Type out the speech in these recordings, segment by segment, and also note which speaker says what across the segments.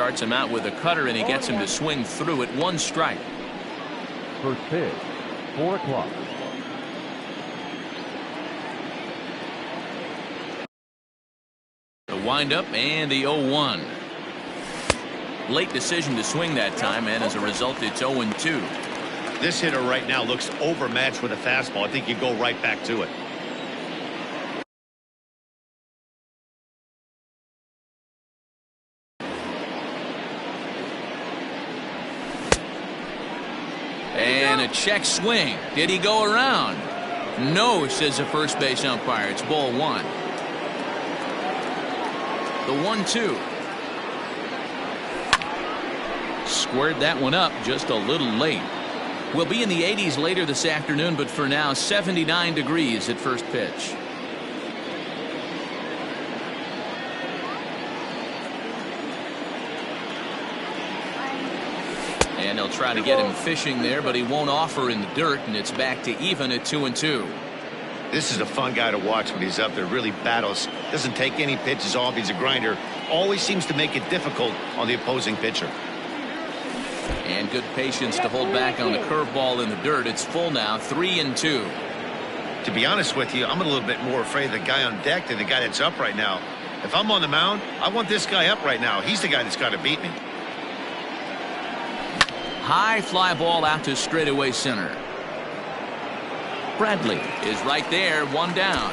Speaker 1: starts him out with a cutter, and he gets him to swing through it. 1 strike.
Speaker 2: First pitch, 4 o'clock.
Speaker 1: The windup and the 0-1. Late decision to swing that time, and as a result, it's 0-2.
Speaker 3: This hitter right now looks overmatched with a fastball. I think you go right back to it.
Speaker 1: And a check swing. Did he go around? No, says the first base umpire. It's ball 1. The 1-2. Squared that one up just a little late. We'll be in the 80s later this afternoon, but for now 79 degrees at first pitch. And they'll try to get him fishing there, but he won't offer in the dirt, and it's back to even at 2-2.
Speaker 3: This is a fun guy to watch when he's up there. Really battles. Doesn't take any pitches off. He's a grinder. Always seems to make it difficult on the opposing pitcher.
Speaker 1: And good patience to hold back on the curveball in the dirt. It's full now, 3-2.
Speaker 3: To be honest with you, I'm a little bit more afraid of the guy on deck than the guy that's up right now. If I'm on the mound, I want this guy up right now. He's the guy that's got to beat me.
Speaker 1: High fly ball out to straightaway center. Bradley is right there, 1 down.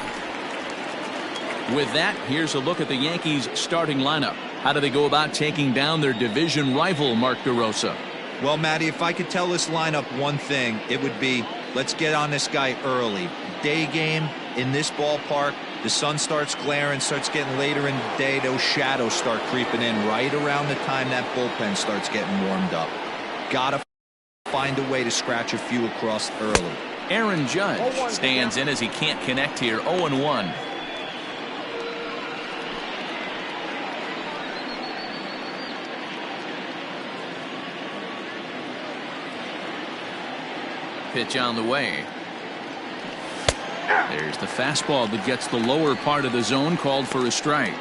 Speaker 1: With that, here's a look at the Yankees starting lineup. How do they go about taking down their division rival, Mark DeRosa?
Speaker 4: Well, Matty, if I could tell this lineup one thing, it would be let's get on this guy early. Day game in this ballpark, the sun starts glaring, starts getting later in the day, those shadows start creeping in right around the time that bullpen starts getting warmed up. Gotta find a way to scratch a few across early.
Speaker 1: Aaron Judge stands in as he can't connect here. 0-1. Pitch on the way. There's the fastball that gets the lower part of the zone, called for a strike.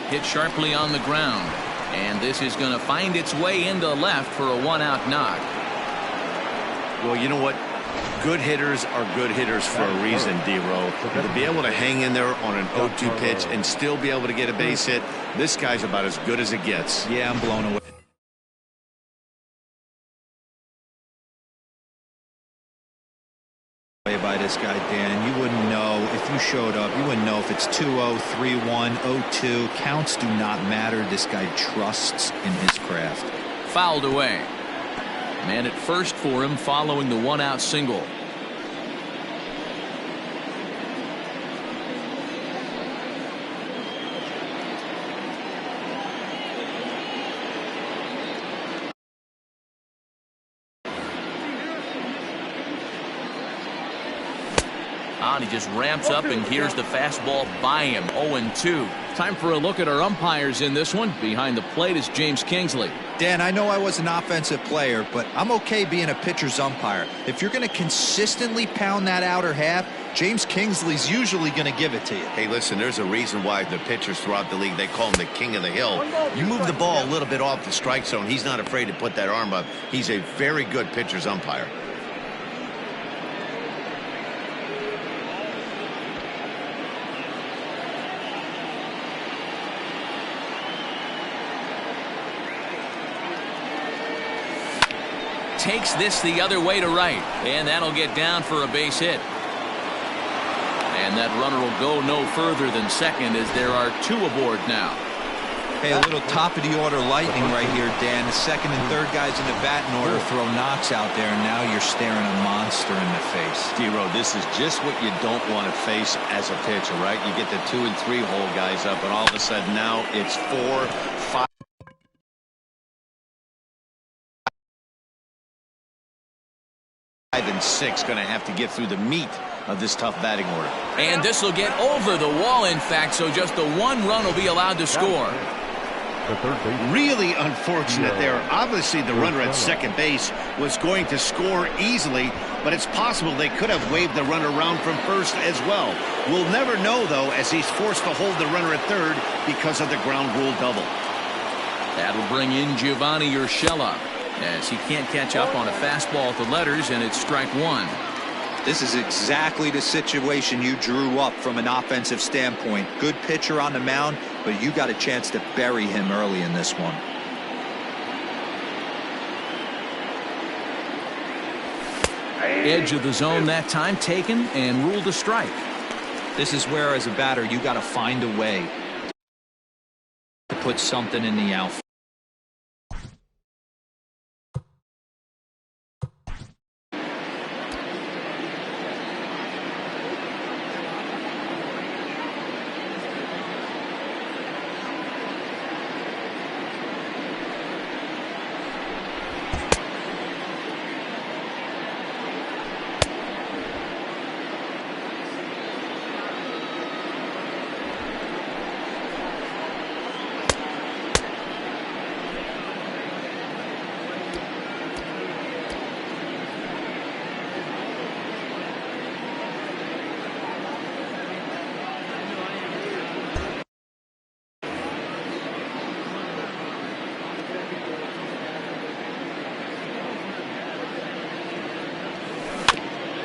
Speaker 1: Hit sharply on the ground, and this is going to find its way into left for a 1-out knock.
Speaker 3: Well, you know what? Good hitters are good hitters for a reason, D-Row. To be able to hang in there on an 0-2 pitch and still be able to get a base hit, this guy's about as good as it gets.
Speaker 4: Yeah, I'm blown away by this guy, Dan. You wouldn't know if you showed up. You wouldn't know if it's 2-0, 3-1, 0-2. Counts do not matter. This guy trusts in his craft.
Speaker 1: Fouled away. Man at first for him following the 1-out single. And he just ramps up, and here's the fastball by him. 0-2. Time for a look at our umpires in this one. Behind the plate is James Kingsley.
Speaker 4: Dan, I know I was an offensive player, but I'm okay being a pitcher's umpire. If you're going to consistently pound that outer half, James Kingsley's usually going to give it to you.
Speaker 3: Hey, listen, there's a reason why the pitchers throughout the league, they call him the king of the hill. You move the ball a little bit off the strike zone, he's not afraid to put that arm up. He's a very good pitcher's umpire.
Speaker 1: Takes this the other way to right, and that'll get down for a base hit. And that runner will go no further than second, as there are 2 aboard now.
Speaker 4: Hey, a little top of the order lightning right here, Dan. The second and third guys in the batting order throw knocks out there, and now you're staring a monster in the face.
Speaker 3: D-Row, this is just what you don't want to face as a pitcher, right? You get the 2 and 3 hole guys up, and all of a sudden now it's 4, 5. And 6 going to have to get through the meat of this tough batting order.
Speaker 1: And this will get over the wall, in fact, so just the 1 run will be allowed to score.
Speaker 3: Really unfortunate there. Obviously the runner at second base was going to score easily, but it's possible they could have waved the runner around from first as well. We'll never know, though, as he's forced to hold the runner at third because of the ground rule double.
Speaker 1: That'll bring in Giovanni Urshela, as he can't catch up on a fastball at the letters, and it's strike one.
Speaker 4: This is exactly the situation you drew up from an offensive standpoint. Good pitcher on the mound, but you got a chance to bury him early in this one.
Speaker 1: Edge of the zone that time taken and ruled a strike.
Speaker 4: This is where, as a batter, you got to find a way to put something in the outfield.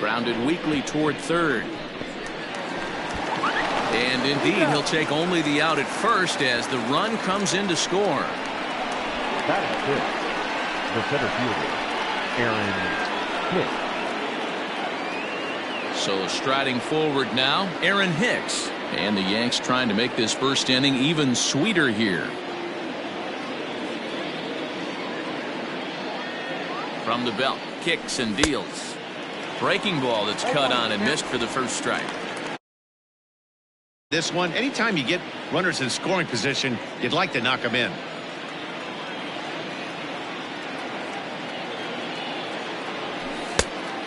Speaker 1: Grounded weakly toward third. And indeed, he'll take only the out at first as the run comes in to score.
Speaker 2: That is it. The center fielder, Aaron Hicks.
Speaker 1: So striding forward now, Aaron Hicks. And the Yanks trying to make this first inning even sweeter here. From the belt, kicks and deals. Breaking ball that's cut on and missed for the first strike.
Speaker 3: This one, anytime you get runners in scoring position, you'd like to knock them in.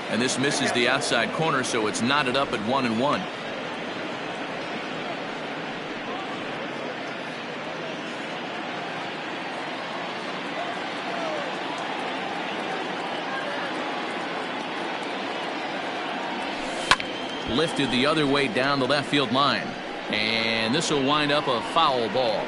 Speaker 1: And this misses the outside corner, so it's knotted up at 1-1. Lifted the other way down the left field line, and this will wind up a foul ball.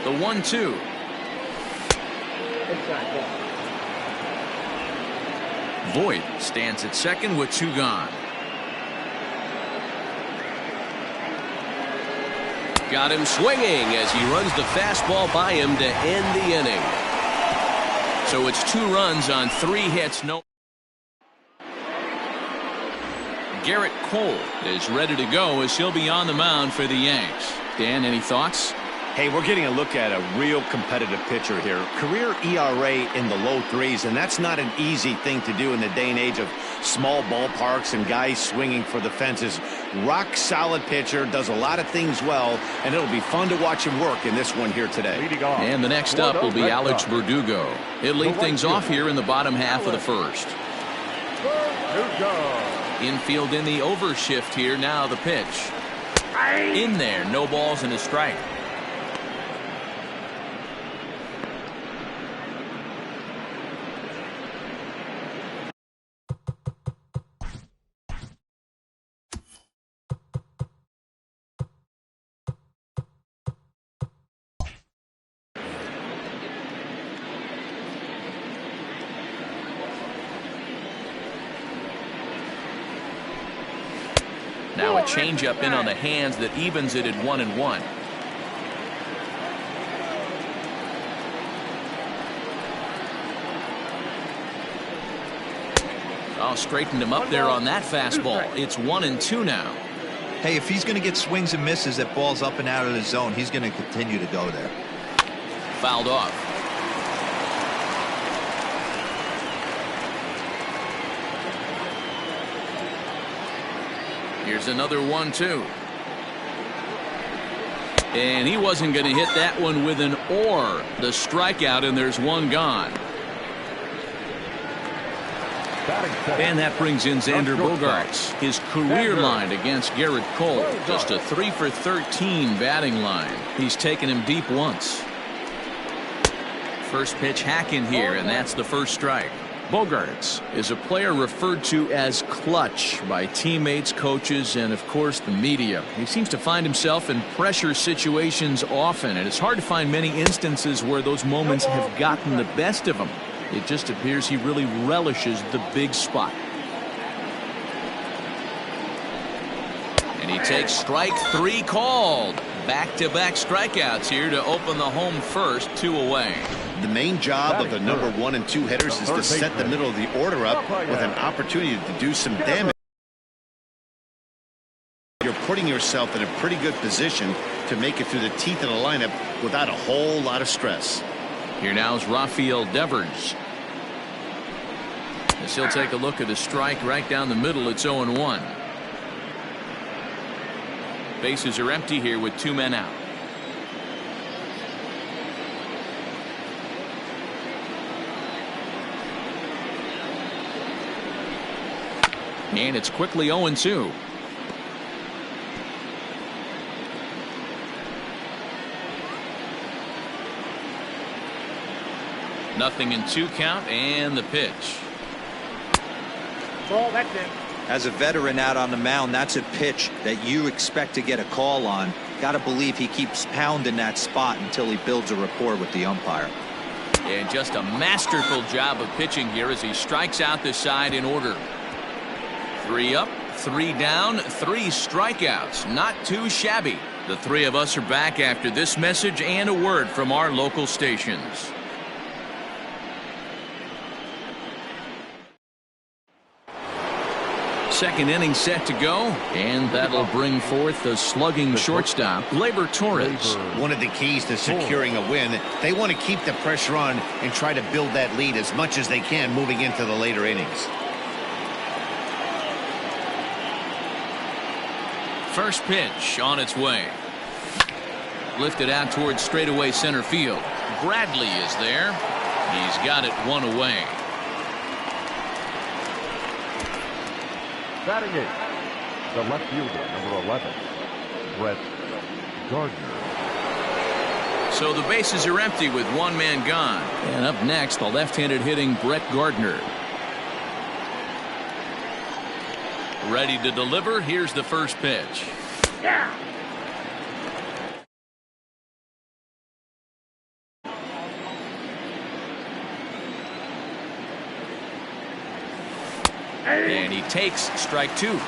Speaker 1: The 1-2. Voit stands at second with two gone. Got him swinging as he runs the fastball by him to end the inning. So it's 2 runs on 3 hits. No. Garrett Cole is ready to go as he'll be on the mound for the Yanks. Dan, any thoughts?
Speaker 3: Hey, we're getting a look at a real competitive pitcher here. Career ERA in the low 3s, and that's not an easy thing to do in the day and age of small ballparks and guys swinging for the fences. Rock solid pitcher, does a lot of things well, and it'll be fun to watch him work in this one here today.
Speaker 1: And the next up will be Alex Berdugo. He'll lead things off here in the bottom half of the first. Infield in the overshift here. Now the pitch. In there, no balls and a strike. Now a changeup in on the hands that evens it at 1-1. Oh, straightened him up there on that fastball. It's 1-2 now.
Speaker 4: Hey, if he's going to get swings and misses at balls up and out of the zone, he's going to continue to go there.
Speaker 1: Fouled off. Here's another 1-2. And he wasn't going to hit that one with an or. The strikeout, and there's one gone. And that brings in Xander Bogaerts. His career line against Garrett Cole, just a 3 for 13 batting line. He's taken him deep once. First pitch hack in here, and that's the first strike. Bogaerts is a player referred to as clutch by teammates, coaches, and of course the media. He seems to find himself in pressure situations often, and it's hard to find many instances where those moments have gotten the best of him. It just appears he really relishes the big spot. And he takes strike 3 called. Back-to-back strikeouts here to open the home first, 2 away.
Speaker 3: The main job of the number 1 and 2 hitters is to set the middle of the order up with an opportunity to do some damage. You're putting yourself in a pretty good position to make it through the teeth of the lineup without a whole lot of stress.
Speaker 1: Here now is Rafael Devers. As he'll take a look at a strike right down the middle. It's 0-1. Bases are empty here with 2 men out. And it's quickly 0-2. Nothing in 2 count, and the pitch.
Speaker 2: Ball, that's it.
Speaker 4: As a veteran out on the mound, that's a pitch that you expect to get a call on. Got to believe he keeps pounding that spot until he builds a rapport with the umpire.
Speaker 1: And just a masterful job of pitching here as he strikes out the side in order. 3 up, 3 down, 3 strikeouts. Not too shabby. The 3 of us are back after this message and a word from our local stations. Second inning set to go, and that'll bring forth the slugging shortstop, Gleyber Torres.
Speaker 3: One of the keys to securing a win, they want to keep the pressure on and try to build that lead as much as they can moving into the later innings.
Speaker 1: First pitch on its way. Lifted out towards straightaway center field. Bradley is there. He's got it 1 away.
Speaker 2: Batting 8, the left fielder, number 11, Gardner.
Speaker 1: So the bases are empty with 1 man gone. And up next, the left-handed hitting Gardner. Ready to deliver. Here's the first pitch.
Speaker 2: Yeah.
Speaker 1: And he takes strike 2.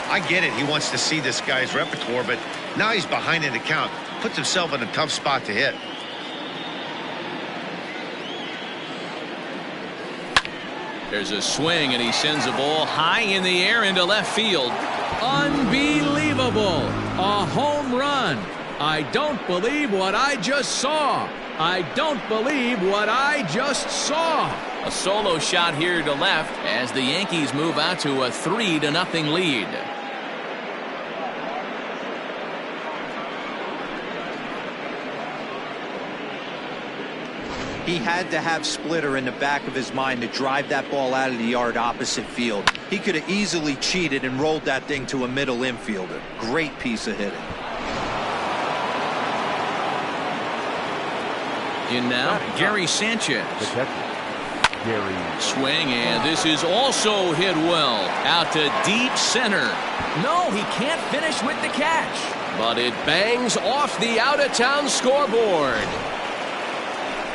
Speaker 3: I get it. He wants to see this guy's repertoire, but now he's behind in the count. Puts himself in a tough spot to hit.
Speaker 1: There's a swing, and he sends a ball high in the air into left field. Unbelievable. A home run. I don't believe what I just saw. I don't believe what I just saw. A solo shot here to left as the Yankees move out to a 3-0 lead.
Speaker 4: He had to have Splitter in the back of his mind to drive that ball out of the yard opposite field. He could have easily cheated and rolled that thing to a middle infielder. Great piece of hitting.
Speaker 1: In now, Gary Sanchez. Swing, and this is also hit well. Out to deep center. No, he can't finish with the catch. But it bangs off the out-of-town scoreboard.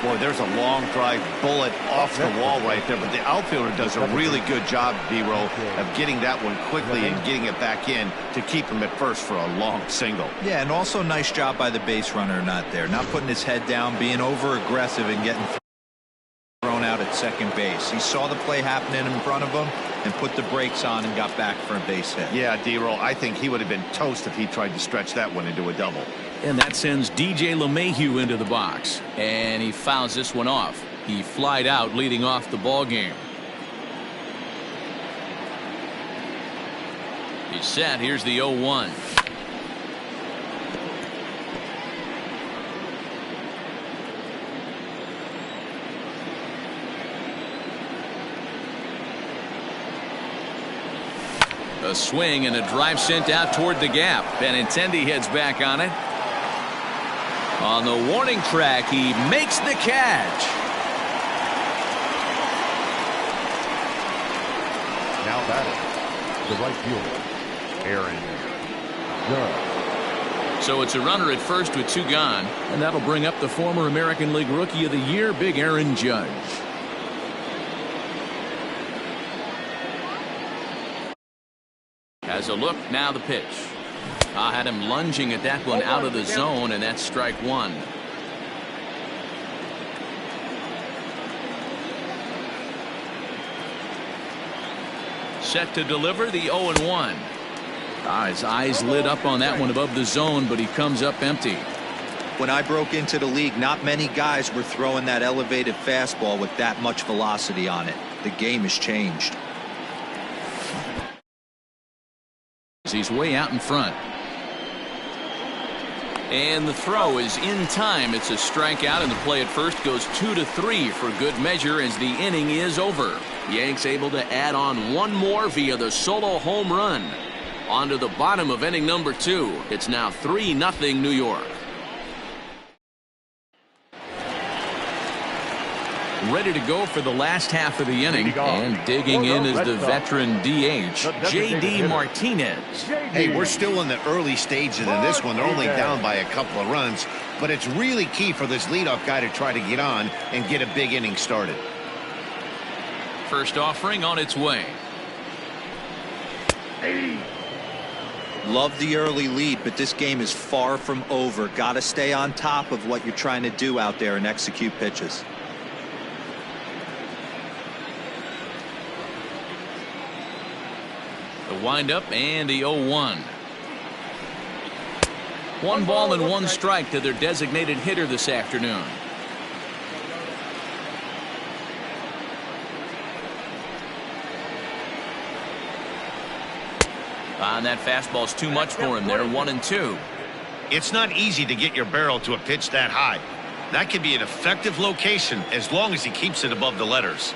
Speaker 3: Boy, there's a long drive bullet off the wall right there, but the outfielder does a really good job, D-Row, of getting that one quickly and getting it back in to keep him at first for a long single.
Speaker 4: Yeah, and also nice job by the base runner not there. Not putting his head down, being over-aggressive and getting thrown out at second base. He saw the play happening in front of him and put the brakes on and got back for a base hit.
Speaker 3: Yeah, D-Row, I think he would have been toast if he tried to stretch that one into a double.
Speaker 1: And that sends DJ LeMahieu into the box. And he fouls this one off. He flied out leading off the ball game. He's set. Here's the 0-1. A swing and a drive sent out toward the gap. Benintendi heads back on it. On the warning track, he makes the catch.
Speaker 2: Now batting, the right fielder, Aaron Judge.
Speaker 1: So it's a runner at first with 2 gone, and that'll bring up the former American League Rookie of the Year, Big Aaron Judge. As a look, now the pitch. I had him lunging at that one out of the zone, and that's strike 1. Set to deliver the 0-1. His eyes lit up on that one above the zone, but he comes up empty.
Speaker 4: When I broke into the league, not many guys were throwing that elevated fastball with that much velocity on it. The game has changed.
Speaker 1: He's way out in front. And the throw is in time. It's a strikeout, and the play at first goes 2-3 for good measure as the inning is over. Yanks able to add on one more via the solo home run. On to the bottom of inning number 2. It's now 3-0 New York. Ready to go for the last half of the inning, and digging in is the veteran DH, J.D. Martinez.
Speaker 3: Hey, we're still in the early stages of this one. They're only down by a couple of runs, but it's really key for this leadoff guy to try to get on and get a big inning started.
Speaker 1: First offering on its way.
Speaker 4: Love the early lead, but this game is far from over. Got to stay on top of what you're trying to do out there and execute pitches.
Speaker 1: The windup and the 0-1. 1 ball and 1 strike to their designated hitter this afternoon. And that fastball's too much for him there. 1-2.
Speaker 3: It's not easy to get your barrel to a pitch that high. That can be an effective location as long as he keeps it above the letters.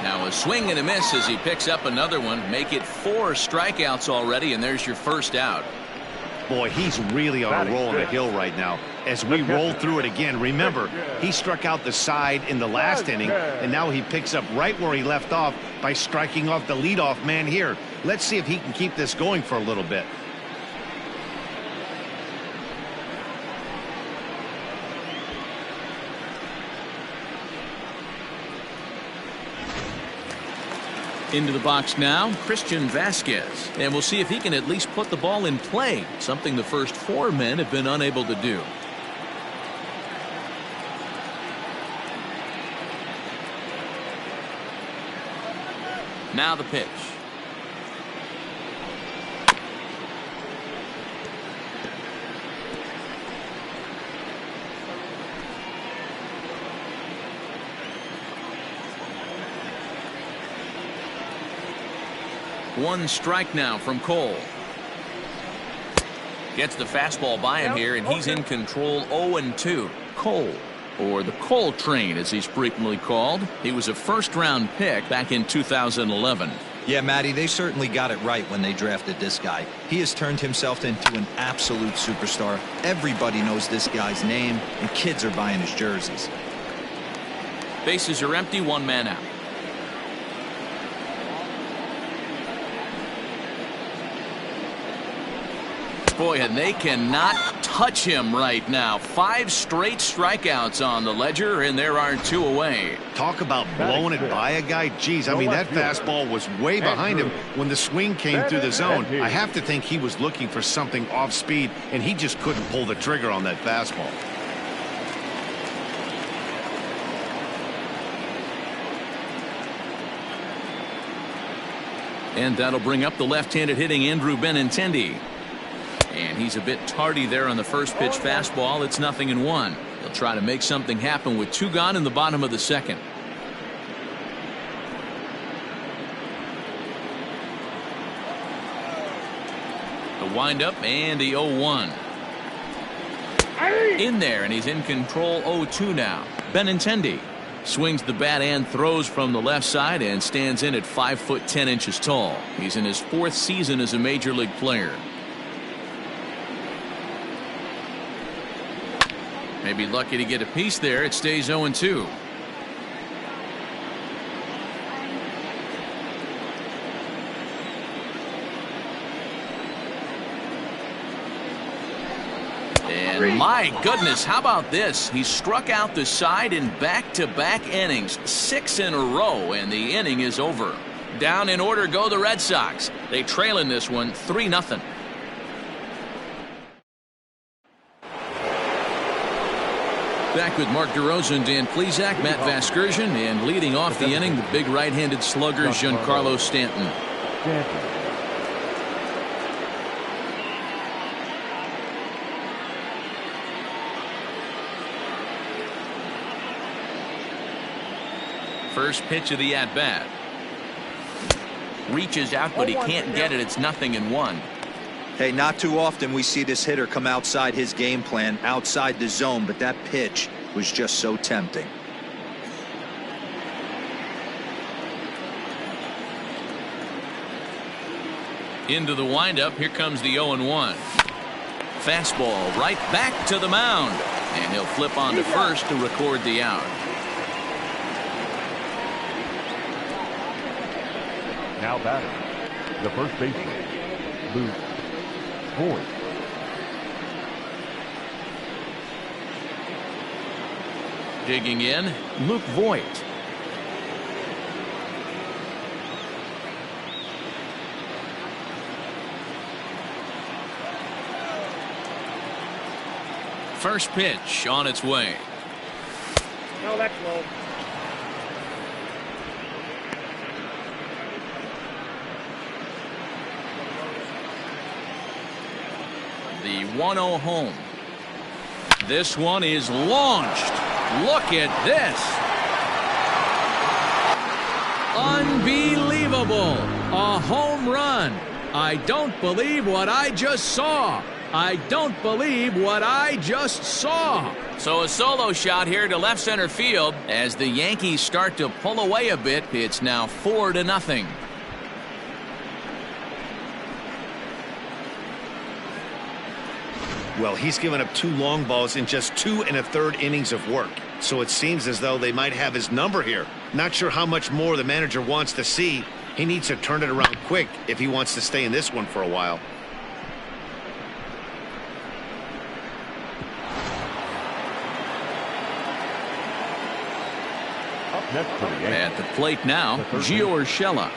Speaker 1: Now a swing and a miss as he picks up another one. Make it 4 strikeouts already, and there's your first out.
Speaker 3: Boy, he's really on a roll on the hill right now. As we roll through it again, remember, he struck out the side in the last inning, and now he picks up right where he left off by striking off the leadoff man here. Let's see if he can keep this going for a little bit.
Speaker 1: Into the box now, Christian Vasquez. And we'll see if he can at least put the ball in play, something the first 4 men have been unable to do. Now the pitch. One strike now from Cole. Gets the fastball by him here, and he's in control. 0-2. Cole, or the Cole train as he's frequently called. He was a first-round pick back in 2011.
Speaker 4: Yeah, Matty, they certainly got it right when they drafted this guy. He has turned himself into an absolute superstar. Everybody knows this guy's name, and kids are buying his jerseys.
Speaker 1: Bases are empty, 1 man out. Boy, and they cannot touch him right now. 5 straight strikeouts on the ledger, and there are 2 away.
Speaker 3: Talk about blowing it by a guy. Geez, I mean, that fastball was way behind him when the swing came through the zone. I have to think he was looking for something off speed, and he just couldn't pull the trigger on that fastball.
Speaker 1: And that'll bring up the left-handed hitting Andrew Benintendi. And he's a bit tardy there on the first pitch fastball. It's 0-1. He'll try to make something happen with 2 gone in the bottom of the second. The windup and the 0-1. In there, and he's in control. 0-2 now. Benintendi. Swings the bat and throws from the left side and stands in at 5'10" tall. He's in his 4th season as a major league player. Maybe lucky to get a piece there. It stays 0-2. And my goodness, how about this? He struck out the side in back-to-back innings, 6 in a row, and the inning is over. Down in order go the Red Sox. They trail in this one 3-0. Back with Mark DeRosa and Dan Plesac, Matt Vasgersian, and leading off the inning, the big right-handed slugger Giancarlo Stanton. First pitch of the at-bat. Reaches out, but he can't get it. It's 0-1.
Speaker 4: Hey, not too often we see this hitter come outside his game plan, outside the zone, but that pitch was just so tempting.
Speaker 1: Into the windup. Here comes the 0-1. Fastball right back to the mound. And he'll flip on to first to record the out.
Speaker 2: Now batting, the first baseman, Luke Voigt.
Speaker 1: Digging in, Luke Voigt. First pitch on its way.
Speaker 5: No, that's low.
Speaker 1: The 1-0 home. This one is launched. Look at this. Unbelievable. A home run. I don't believe what I just saw. I don't believe what I just saw. So a solo shot here to left center field as the Yankees start to pull away a bit. It's now 4-0.
Speaker 3: Well, he's given up 2 long balls in just 2 1/3 innings of work. So it seems as though they might have his number here. Not sure how much more the manager wants to see. He needs to turn it around quick if he wants to stay in this one for a while.
Speaker 2: Up next for the Yankees.
Speaker 1: At the plate now, Gio Urshela.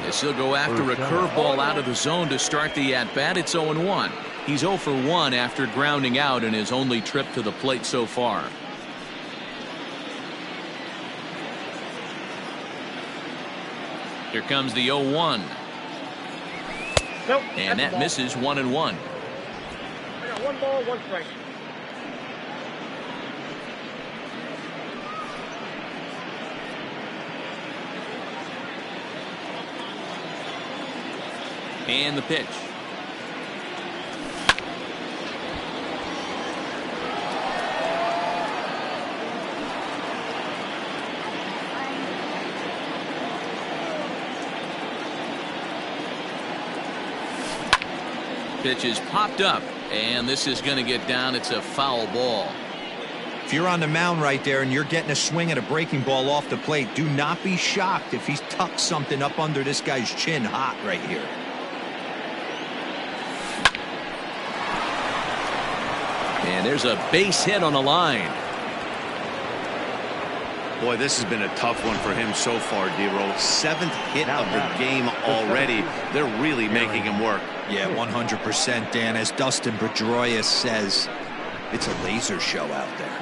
Speaker 1: As he'll go after a curveball out of the zone to start the at-bat. It's 0-1. He's 0 for 1 after grounding out in his only trip to the plate so far. Here comes the 0-1.
Speaker 5: Nope,
Speaker 1: and that misses 1-1.
Speaker 5: I got 1 ball, 1 strike.
Speaker 1: And the pitch. Pitch is popped up, and this is going to get down. It's a foul ball.
Speaker 4: If you're on the mound right there and you're getting a swing at a breaking ball off the plate, do not be shocked if he's tucked something up under this guy's chin hot right here.
Speaker 1: And there's a base hit on the line.
Speaker 3: Boy, this has been a tough one for him so far, D-Roll. 7th hit of the game already. They're really making him work.
Speaker 4: Yeah, 100%, Dan. As Dustin Pedroia says, it's a laser show out there.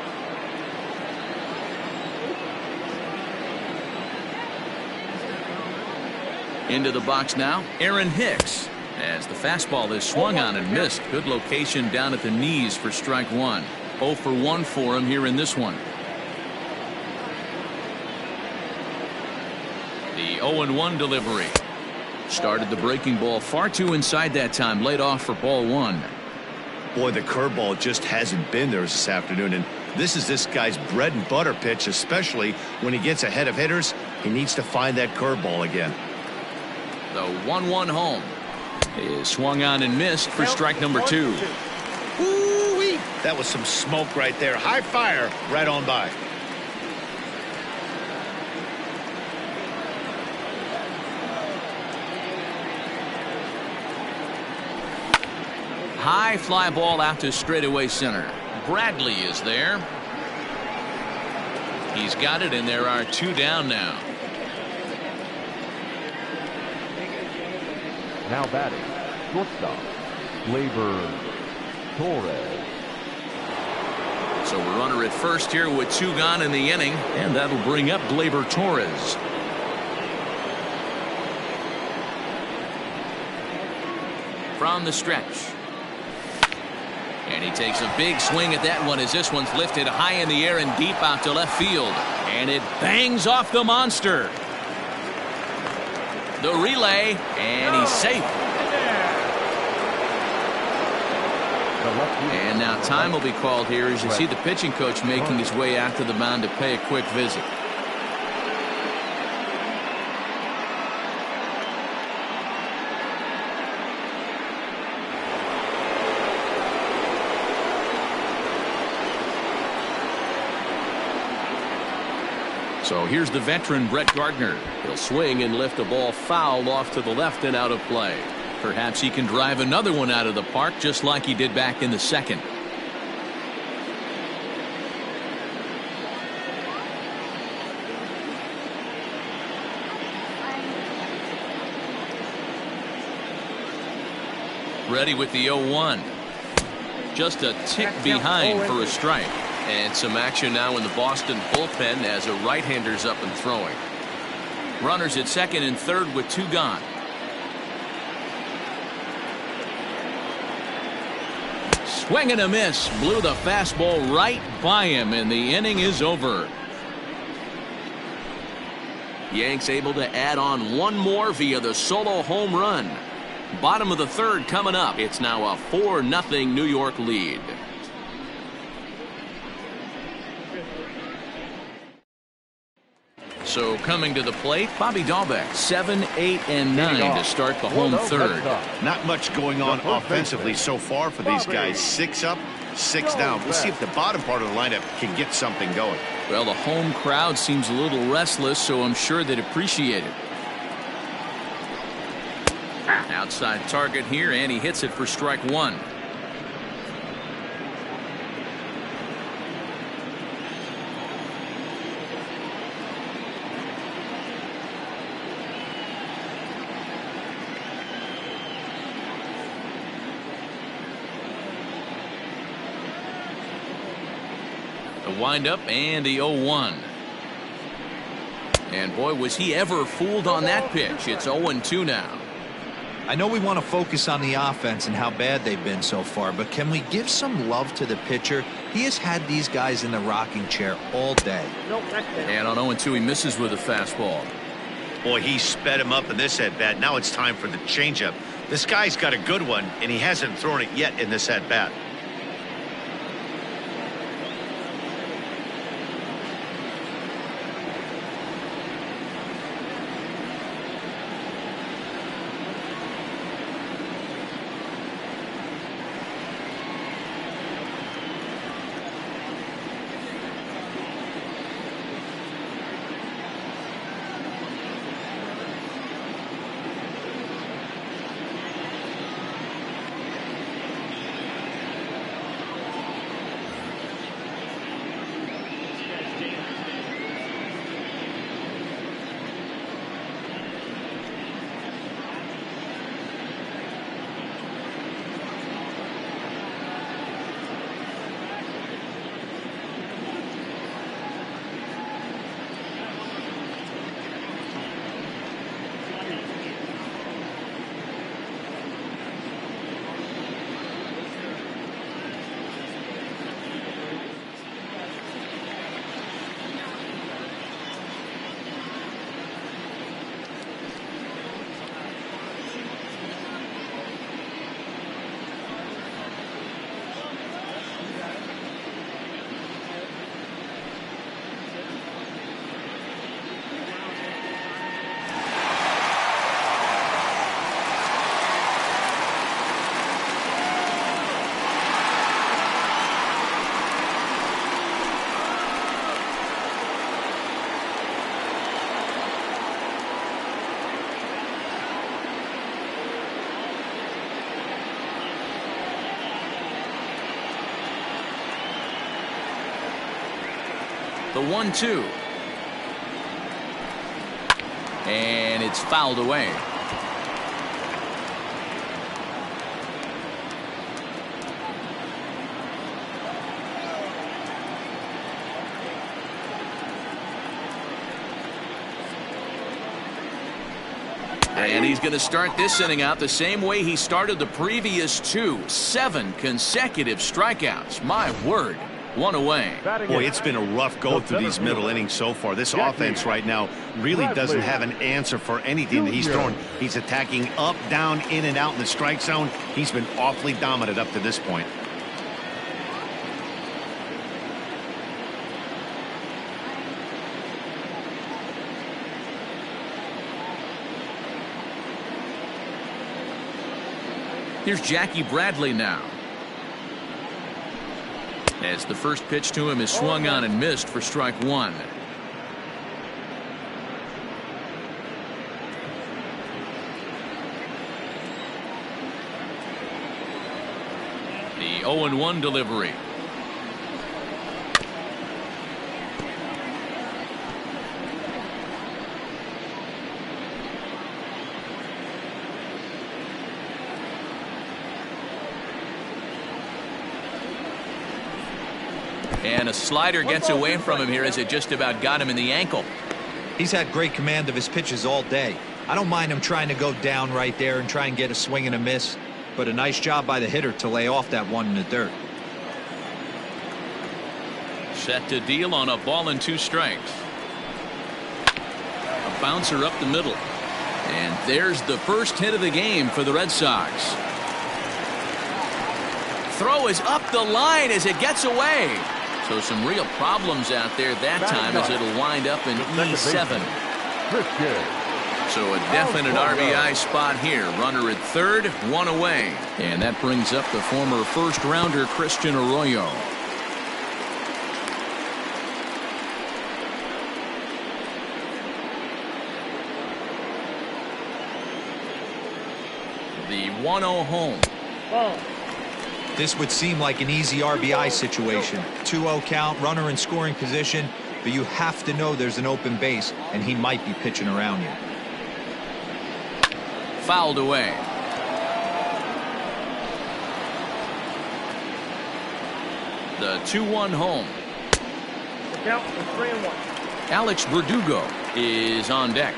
Speaker 1: Into the box now, Aaron Hicks. As the fastball is swung on and missed. Good location down at the knees for strike 1. 0 for 1 for him here in this one. The 0-1 delivery. Started the breaking ball far too inside that time. Laid off for ball 1.
Speaker 3: Boy, the curveball just hasn't been there this afternoon, and This is this guy's bread and butter pitch, especially when he gets ahead of hitters. He needs to find that curveball again.
Speaker 1: The 1-1 home is swung on and missed for strike number 2.
Speaker 3: Ooh-wee. That was some smoke right there. High fire right on by.
Speaker 1: High fly ball out to straightaway center. Bradley is there. He's got it, and there are 2 down now.
Speaker 2: Now batting, shortstop, Gleyber Torres.
Speaker 1: So a runner at first here with 2 gone in the inning, and that'll bring up Gleyber Torres. From the stretch. And he takes a big swing at that one as this one's lifted high in the air and deep out to left field. And it bangs off the monster. The relay, and he's safe. And now time will be called here as you see the pitching coach making his way out to the mound to pay a quick visit. So here's the veteran Brett Gardner. He'll swing and lift a ball foul off to the left and out of play. Perhaps he can drive another one out of the park just like he did back in the second. Ready with the 0-1. Just a tick behind for a strike. And some action now in the Boston bullpen as a right-hander's up and throwing. Runners at second and third with 2 gone. Swing and a miss. Blew the fastball right by him, and the inning is over. Yanks able to add on 1 more via the solo home run. Bottom of the 3rd coming up. It's now a 4-0 New York lead. So coming to the plate, Bobby Dahlbeck, 7, 8, and 9 to start the home 3rd.
Speaker 3: Not much going on offensively so far for these guys. 6 up, 6 down. We'll see if the bottom part of the lineup can get something going.
Speaker 1: Well, the home crowd seems a little restless, so I'm sure they'd appreciate it. Outside target here, and he hits it for strike 1. The windup and the 0-1. And boy, was he ever fooled on that pitch. It's 0-2 now.
Speaker 4: I know we want to focus on the offense and how bad they've been so far, but can we give some love to the pitcher? He has had these guys in the rocking chair all day.
Speaker 1: And on 0-2, he misses with a fastball.
Speaker 3: Boy, he sped him up in this at-bat. Now it's time for the changeup. This guy's got a good one, and he hasn't thrown it yet in this at-bat.
Speaker 1: The 1-2. And it's fouled away. And he's going to start this inning out the same way he started the previous two. 7 consecutive strikeouts. My word. 1 away.
Speaker 3: Boy, it's been a rough go through these middle innings so far. This offense right now really doesn't have an answer for anything that he's throwing. He's attacking up, down, in, and out in the strike zone. He's been awfully dominant up to this point.
Speaker 1: Here's Jackie Bradley now. As the first pitch to him is swung on and missed for strike 1. The 0-1 delivery. And a slider gets away from him here as it just about got him in the ankle.
Speaker 4: He's had great command of his pitches all day. I don't mind him trying to go down right there and try and get a swing and a miss, but a nice job by the hitter to lay off that one in the dirt.
Speaker 1: Set to deal on a ball and 2 strikes. A bouncer up the middle. And there's the first hit of the game for the Red Sox. Throw is up the line as it gets away. So some real problems out there that time as it'll wind up in E7. So a definite RBI spot here. Runner at third, 1 away. And that brings up the former first-rounder Christian Arroyo. The 1-0 home.
Speaker 5: Ball.
Speaker 4: This would seem like an easy RBI situation. 2-0 count, runner in scoring position, but you have to know there's an open base, and he might be pitching around you.
Speaker 1: Fouled away. The 2-1 home.
Speaker 5: The count is 3-1.
Speaker 1: Alex Berdugo is on deck.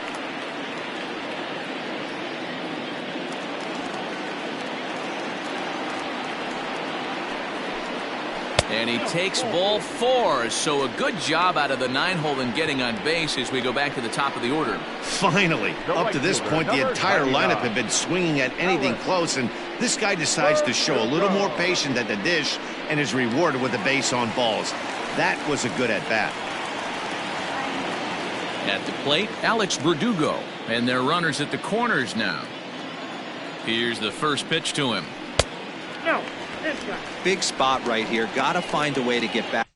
Speaker 1: And he takes ball 4, so a good job out of the 9-hole in getting on base as we go back to the top of the order.
Speaker 3: Finally, up to this point, the entire lineup had been swinging at anything close, and this guy decides to show a little more patience at the dish and is rewarded with a base on balls. That was a good at-bat.
Speaker 1: At the plate, Alex Berdugo, and their runners at the corners now. Here's the first pitch to him.
Speaker 5: No. This guy.
Speaker 4: Big spot right here. Got to find a way to get back.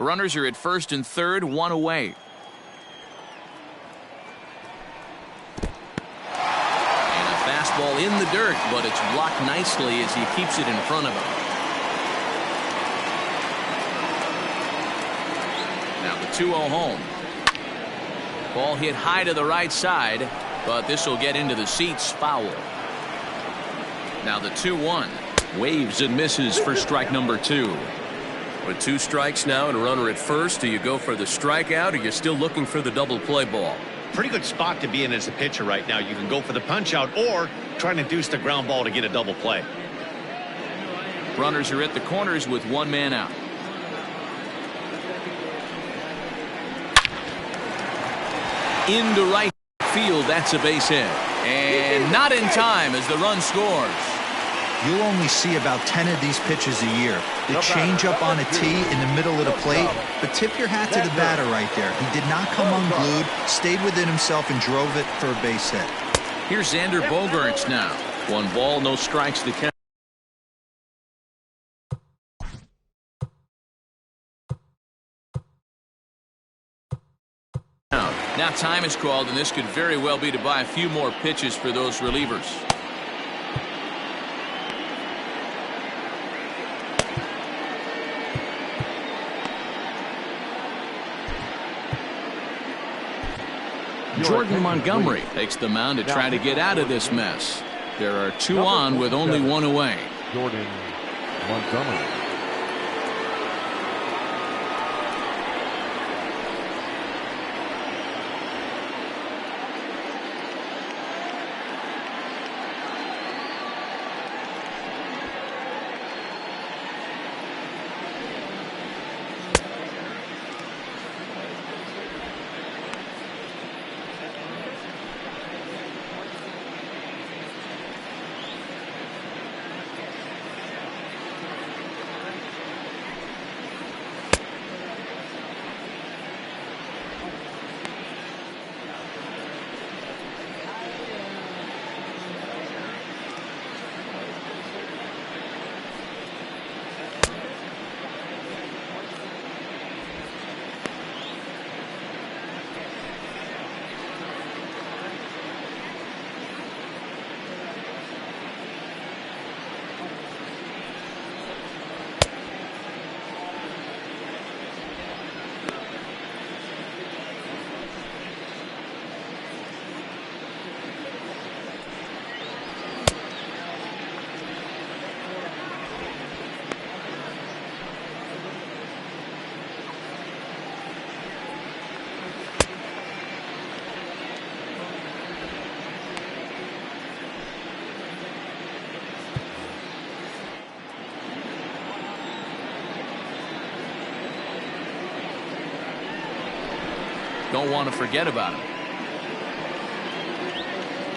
Speaker 1: Runners are at first and third, 1 away. And a fastball in the dirt, but it's blocked nicely as he keeps it in front of him. Now the 2-0 home. Ball hit high to the right side, but this will get into the seats. Foul. Now the 2-1. Waves and misses for strike number 2.
Speaker 6: With 2 strikes now and a runner at first, do you go for the strikeout or you're still looking for the double play ball?
Speaker 3: Pretty good spot to be in as a pitcher right now. You can go for the punch out or try to induce the ground ball to get a double play.
Speaker 1: Runners are at the corners with 1 man out. Into right field. That's a base hit. And not in time as the run scores.
Speaker 4: You'll only see about 10 of these pitches a year. The changeup on a tee in the middle of the plate, but tip your hat to the batter right there. He did not come unglued, stayed within himself, and drove it for a base hit.
Speaker 1: Here's Xander Bogaerts now. 1 ball, no strikes to count. Now time is called, and this could very well be to buy a few more pitches for those relievers. Jordan Montgomery takes the mound to try to get out of this mess. There are 2 on with only 1 away.
Speaker 2: Jordan Montgomery.
Speaker 1: Don't want to forget about him.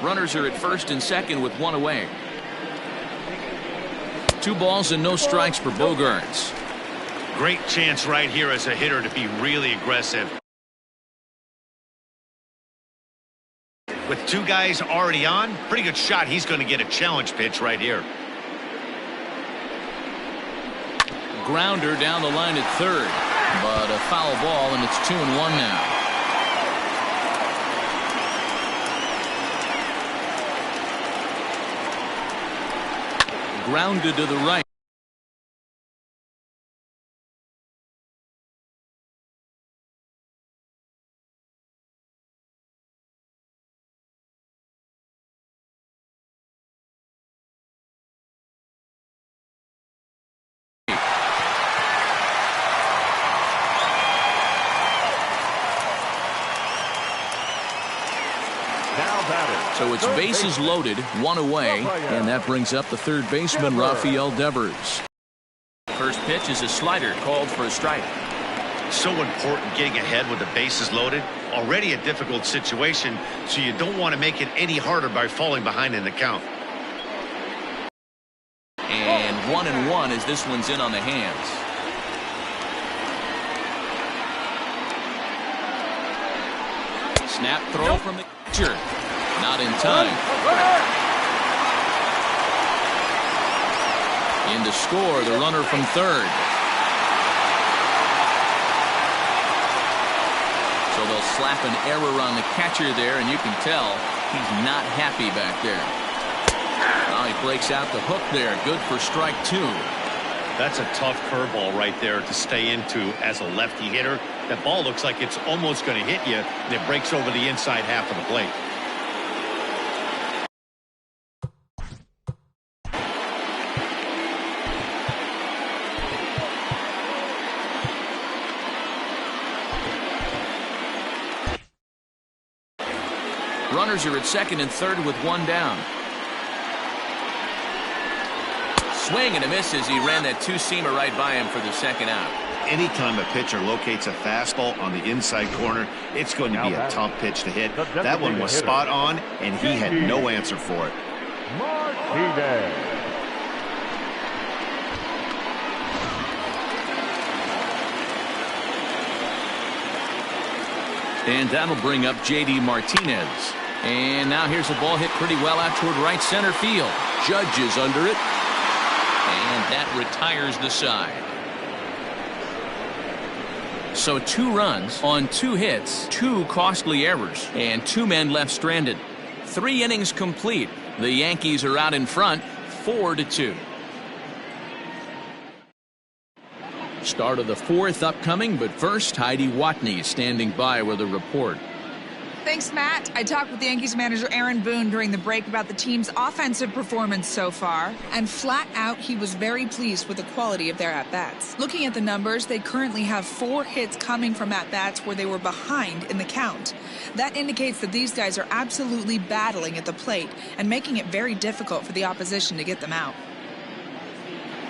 Speaker 1: Runners are at first and second with 1 away. 2 balls and no strikes for Bogaerts.
Speaker 3: Great chance right here as a hitter to be really aggressive. With 2 guys already on, pretty good shot. He's going to get a challenge pitch right here.
Speaker 1: Grounder down the line at third, but a foul ball, and it's 2-1 now. Grounded to the right. So it's bases loaded, 1 away, and that brings up the third baseman, Rafael Devers. First pitch is a slider called for a strike.
Speaker 3: So important getting ahead with the bases loaded. Already a difficult situation, so you don't want to make it any harder by falling behind in the count.
Speaker 1: And 1-1 as this one's in on the hands. Snap throw from the catcher. Not in time. In to score, the runner from third. So they'll slap an error on the catcher there, and you can tell he's not happy back there. Well, he breaks out the hook there. Good for strike 2.
Speaker 3: That's a tough curveball right there to stay into as a lefty hitter. That ball looks like it's almost going to hit you, and it breaks over the inside half of the plate.
Speaker 1: Runners are at second and third with one down. Swing and a miss as he ran that two-seamer right by him for the second out.
Speaker 3: Anytime a pitcher locates a fastball on the inside corner, it's going to be a tough pitch to hit. That one was spot on, and he had no answer for it.
Speaker 2: Martinez.
Speaker 1: And that'll bring up J.D. Martinez. And now here's a ball hit pretty well out toward right center field. Judge is under it. And that retires the side. So 2 runs on 2 hits, 2 costly errors, and 2 men left stranded. 3 innings complete. The Yankees are out in front, 4-2. Start of the 4th upcoming, but first, Heidi Watney standing by with a report.
Speaker 7: Thanks, Matt. I talked with the Yankees manager Aaron Boone during the break about the team's offensive performance so far, and flat out, he was very pleased with the quality of their at-bats. Looking at the numbers, they currently have 4 hits coming from at-bats where they were behind in the count. That indicates that these guys are absolutely battling at the plate and making it very difficult for the opposition to get them out.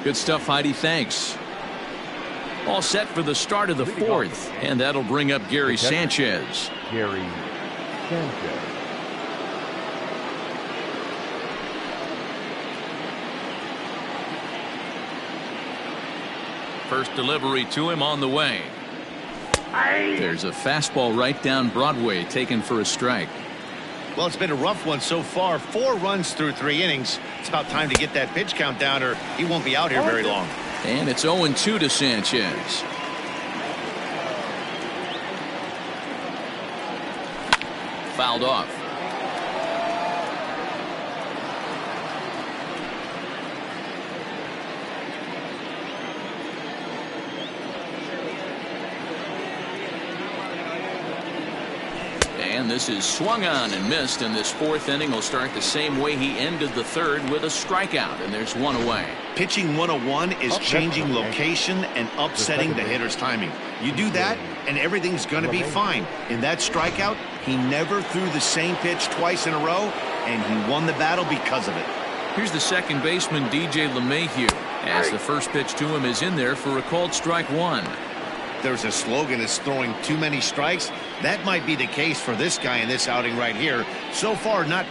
Speaker 1: Good stuff, Heidi. Thanks. All set for the start of the 4th, and that'll bring up Gary Sanchez.
Speaker 2: Gary Sanchez.
Speaker 1: First delivery to him on the way. There's a fastball right down Broadway, taken for a strike.
Speaker 3: Well, it's been a rough one so far. 4 runs through 3 innings. It's about time to get that pitch count down, or he won't be out here very long.
Speaker 1: And it's 0-2 to Sanchez. Fouled off. And this is swung on and missed, and this 4th inning will start the same way he ended the 3rd, with a strikeout, and there's 1 away.
Speaker 3: Pitching 101 is changing location and upsetting the hitter's timing. You do that, and everything's going to be fine. In that strikeout, he never threw the same pitch twice in a row, and he won the battle because of it.
Speaker 1: Here's the second baseman, DJ LeMahieu, as the first pitch to him is in there for a called strike 1.
Speaker 3: There's a slogan that's throwing too many strikes. That might be the case for this guy in this outing right here. So far, not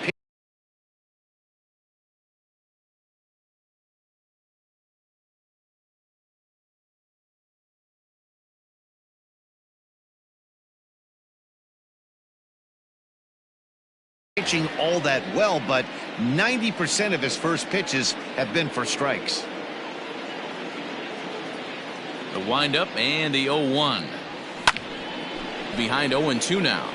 Speaker 3: pitching all that well, but 90% of his first pitches have been for strikes.
Speaker 1: The windup and the 0-1. Behind 0-2 now.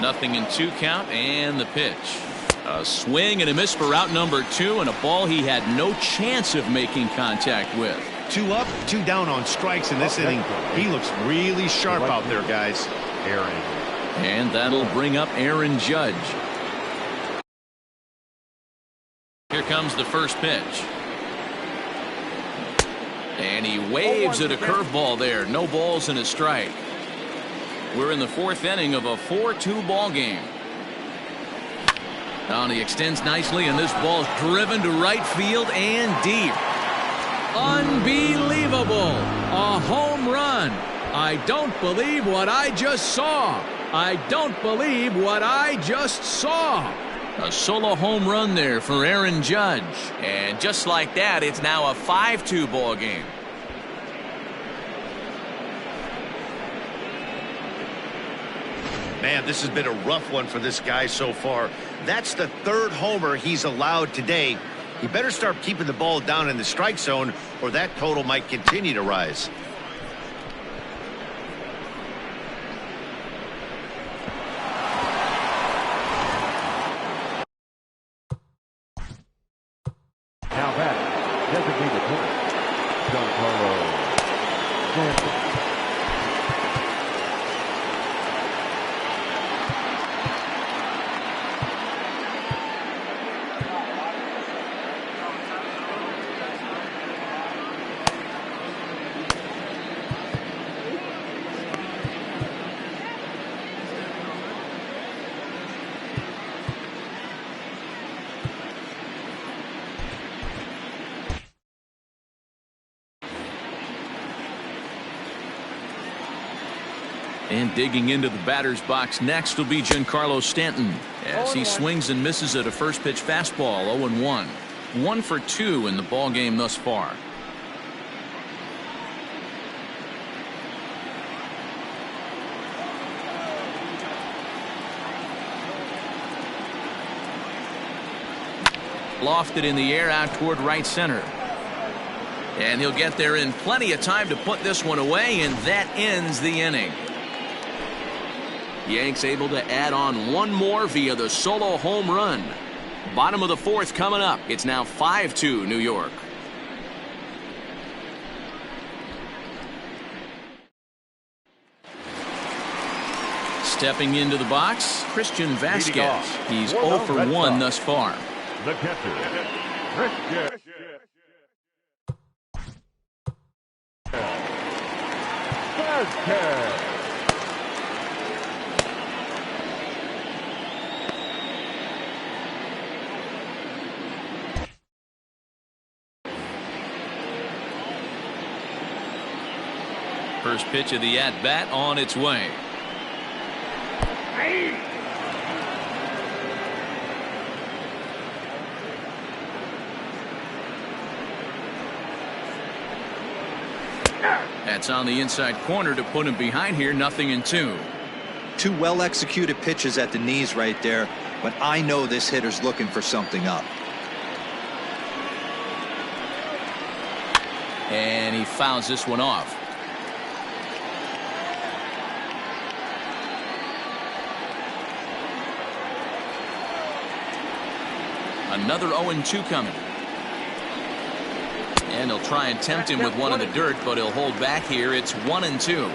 Speaker 1: Nothing in 2 count, and the pitch. A swing and a miss for out number 2, and a ball he had no chance of making contact with.
Speaker 3: 2 up, 2 down on strikes in this inning. He looks really sharp out there, guys.
Speaker 2: Aaron.
Speaker 1: And that'll bring up Aaron Judge. Here comes the first pitch. And he waves at a curveball there. No balls and a strike. We're in the 4th inning of a 4-2 ball game. Now he extends nicely, and this ball's driven to right field and deep. Unbelievable! A home run. I don't believe what I just saw. I don't believe what I just saw. A solo home run there for Aaron Judge. And just like that, it's now a 5-2 ball game.
Speaker 3: Man, this has been a rough one for this guy so far. That's the third homer he's allowed today. He better start keeping the ball down in the strike zone, or that total might continue to rise.
Speaker 2: Now batting, designated hitter, Giancarlo Stanton.
Speaker 1: And digging into the batter's box next will be Giancarlo Stanton as he swings and misses at a first pitch fastball. 0-1. 1 for 2 in the ball game thus far. Lofted in the air out toward right center. And he'll get there in plenty of time to put this one away, and that ends the inning. Yanks able to add on one more via the solo home run. Bottom of the fourth coming up. It's now 5-2 New York. Stepping into the box, Christian Vasquez. He's 0 for 1 thus far.
Speaker 2: The catcher, Christian Vasquez.
Speaker 1: First pitch of the at-bat on its way. That's on the inside corner to put him behind here. 0-2.
Speaker 4: Two well-executed pitches at the knees right there, but I know this hitter's looking for something up.
Speaker 1: And he fouls this one off. Another 0-2 coming. And he'll try and tempt him with one in the dirt, but he'll hold back here. It's 1-2.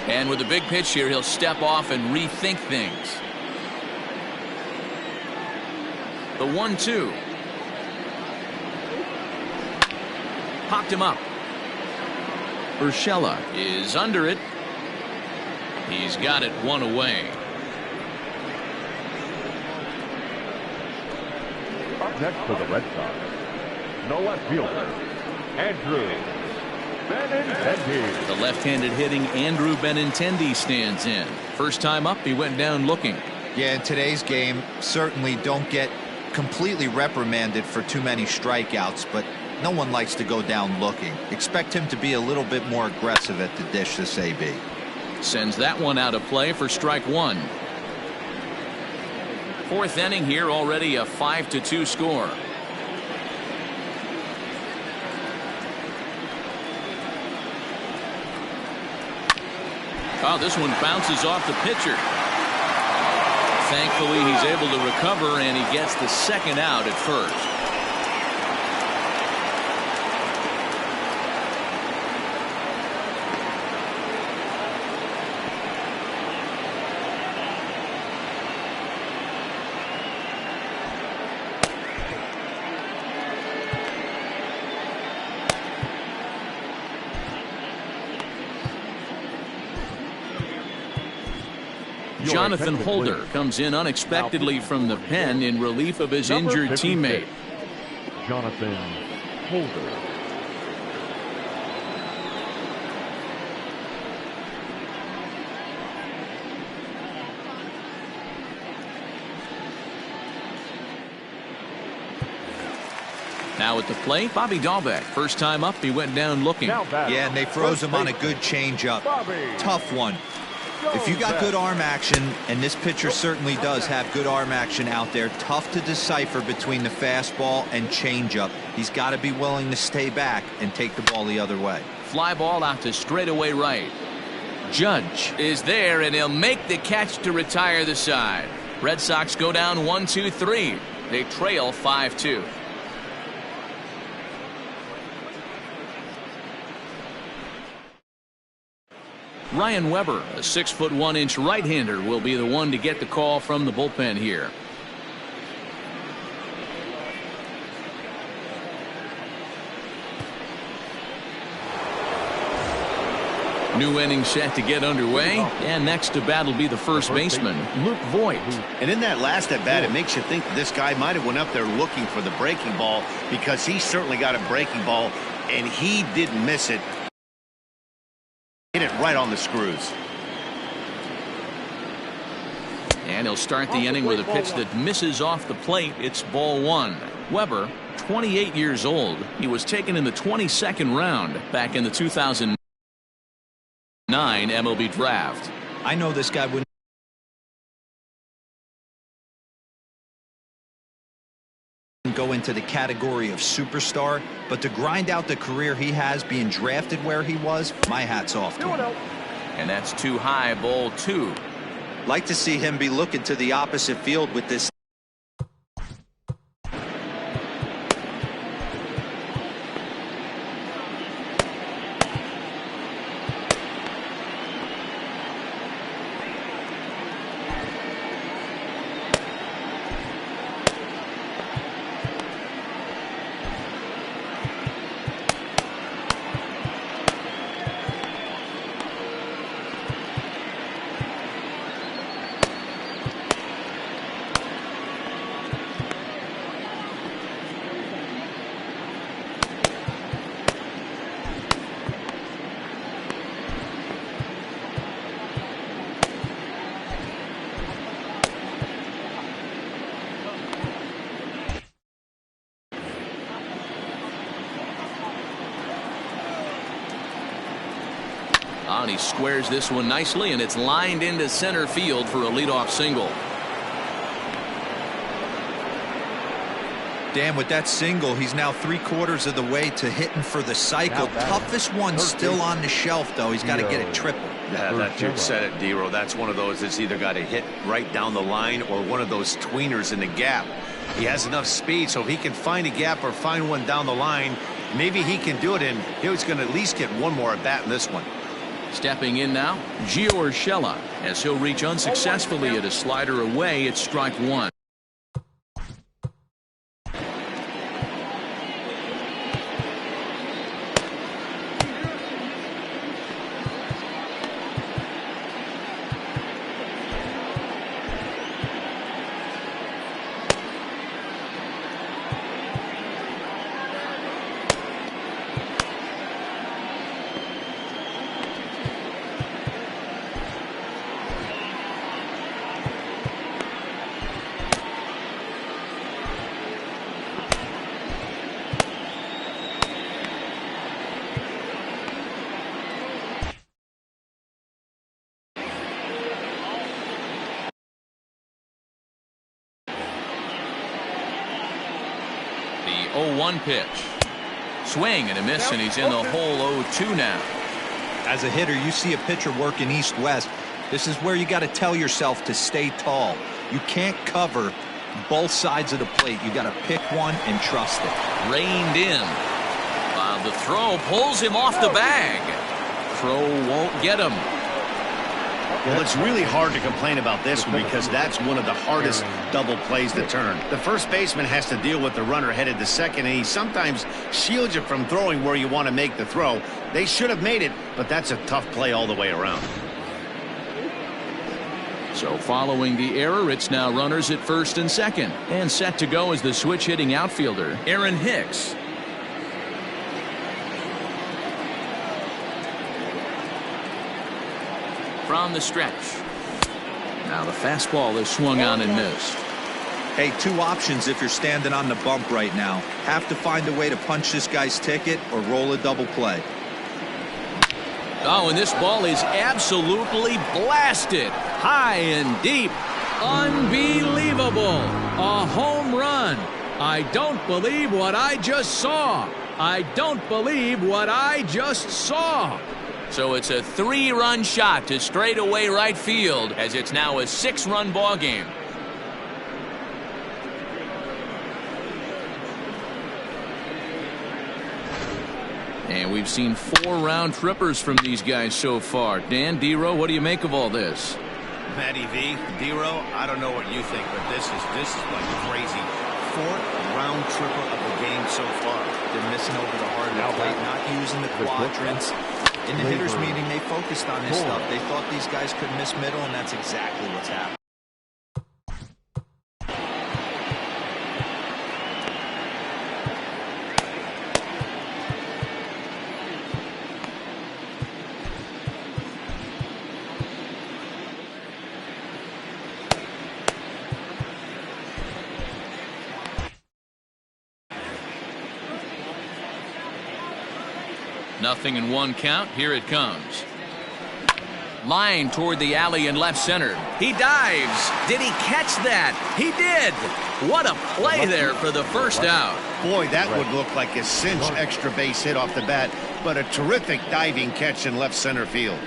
Speaker 1: And with the big pitch here, he'll step off and rethink things. The 1-2. Popped him up. Urshela is under it. He's got it one away.
Speaker 2: Up next for the Red Sox, the left fielder, Andrew Benintendi.
Speaker 1: The left-handed hitting Andrew Benintendi stands in. First time up, he went down looking.
Speaker 4: Yeah, in today's game, certainly don't get completely reprimanded for too many strikeouts, but no one likes to go down looking. Expect him to be a little bit more aggressive at the dish this AB.
Speaker 1: Sends that one out of play for strike one. Fourth inning here, already a 5-2 score. Oh, this one bounces off the pitcher. Thankfully, he's able to recover, and he gets the second out at first. Jonathan Holder comes in unexpectedly from the pen in relief of his injured teammate.
Speaker 2: Jonathan Holder.
Speaker 1: Now at the plate, Bobby Dahlbeck. First time up, he went down looking.
Speaker 4: Yeah, and they froze him on a good changeup. Tough one. If you got good arm action, and this pitcher certainly does have good arm action out there, tough to decipher between the fastball and changeup. He's got to be willing to stay back and take the ball the other way.
Speaker 1: Fly ball out to straightaway right. Judge is there, and he'll make the catch to retire the side. Red Sox go down 1-2-3. They trail 5-2. Ryan Weber, a 6'1" right-hander, will be the one to get the call from the bullpen here. New inning set to get underway, and next to bat will be the first baseman, Luke Voigt.
Speaker 3: And in that last at bat, it makes you think this guy might have went up there looking for the breaking ball, because he certainly got a breaking ball, and he didn't miss it. Hit it right on the screws.
Speaker 1: And he'll start the inning with a pitch that misses off the plate. It's ball one. Weber, 28 years old. He was taken in the 22nd round back in the 2009 MLB draft.
Speaker 4: I know this guy wouldn't go into the category of superstar, but to grind out the career he has being drafted where he was, my hat's off to him.
Speaker 1: And that's too high, ball two.
Speaker 4: Like to see him be looking to the opposite field with this.
Speaker 1: And he squares this one nicely, and it's lined into center field for a leadoff single.
Speaker 4: Dan, with that single, he's now 3/4 of the way to hitting for the cycle. Toughest one still on the shelf, though. He's got to get it triple.
Speaker 3: Yeah, that dude said it, D-Row. That's one of those that's either got to hit right down the line or one of those tweeners in the gap. He has enough speed, so if he can find a gap or find one down the line, maybe he can do it, and he's going to at least get one more at bat in this one.
Speaker 1: Stepping in now, Gio Urshela, as he'll reach unsuccessfully at a slider away. It's strike one. The 0-1 pitch. Swing and a miss, and he's in the hole 0-2 now.
Speaker 4: As a hitter, you see a pitcher working east-west. This is where you got to tell yourself to stay tall. You can't cover both sides of the plate. You got to pick one and trust it.
Speaker 1: Reined in. While the throw pulls him off the bag. Crow won't get him.
Speaker 3: Well, it's really hard to complain about this one because that's one of the hardest double plays to turn. The first baseman has to deal with the runner headed to second, and he sometimes shields you from throwing where you want to make the throw. They should have made it, but that's a tough play all the way around.
Speaker 1: So following the error, it's now runners at first and second. And set to go is the switch-hitting outfielder, Aaron Hicks. From the stretch. Now the fastball is swung on and missed.
Speaker 4: Hey, two options if you're standing on the bump right now. Have to find a way to punch this guy's ticket or roll a double play.
Speaker 1: Oh, and this ball is absolutely blasted. High and deep. Unbelievable. A home run. I don't believe what I just saw. I don't believe what I just saw.
Speaker 6: So it's a 3-run shot to straightaway right field as it's now a 6-run ball game.
Speaker 1: And we've seen 4 round trippers from these guys so far. Dan, D-Row, what do you make of all this?
Speaker 3: Matty V, D-Row, I don't know what you think, but this is like crazy. 4th round tripper of the game so far.
Speaker 4: They're missing over the heart of the plate, not using the quadrants. In the hitters meeting, they focused on this stuff. They thought these guys could miss middle, and that's exactly what's happened.
Speaker 1: Nothing in 1 count. Here it comes. Line toward the alley in left center. He dives. Did he catch that? He did. What a play there for the first out.
Speaker 3: Boy, that would look like a cinch extra base hit off the bat, but a terrific diving catch in left center field.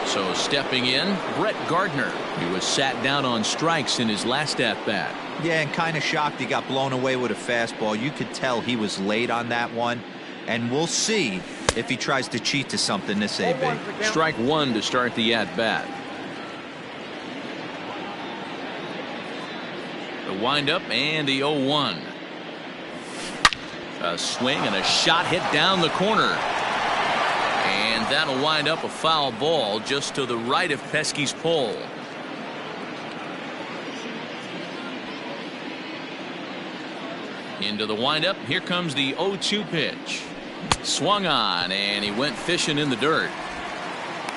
Speaker 1: So stepping in, Brett Gardner. He was sat down on strikes in his last at-bat.
Speaker 4: Yeah, and kind of shocked he got blown away with a fastball. You could tell he was late on that one. And we'll see if he tries to cheat to something this AB.
Speaker 1: Strike 1 to start the at-bat. The windup and the 0-1. A swing and a shot hit down the corner. And that'll wind up a foul ball just to the right of Pesky's pole. Into the windup. Here comes the 0-2 pitch. Swung on, and he went fishing in the dirt.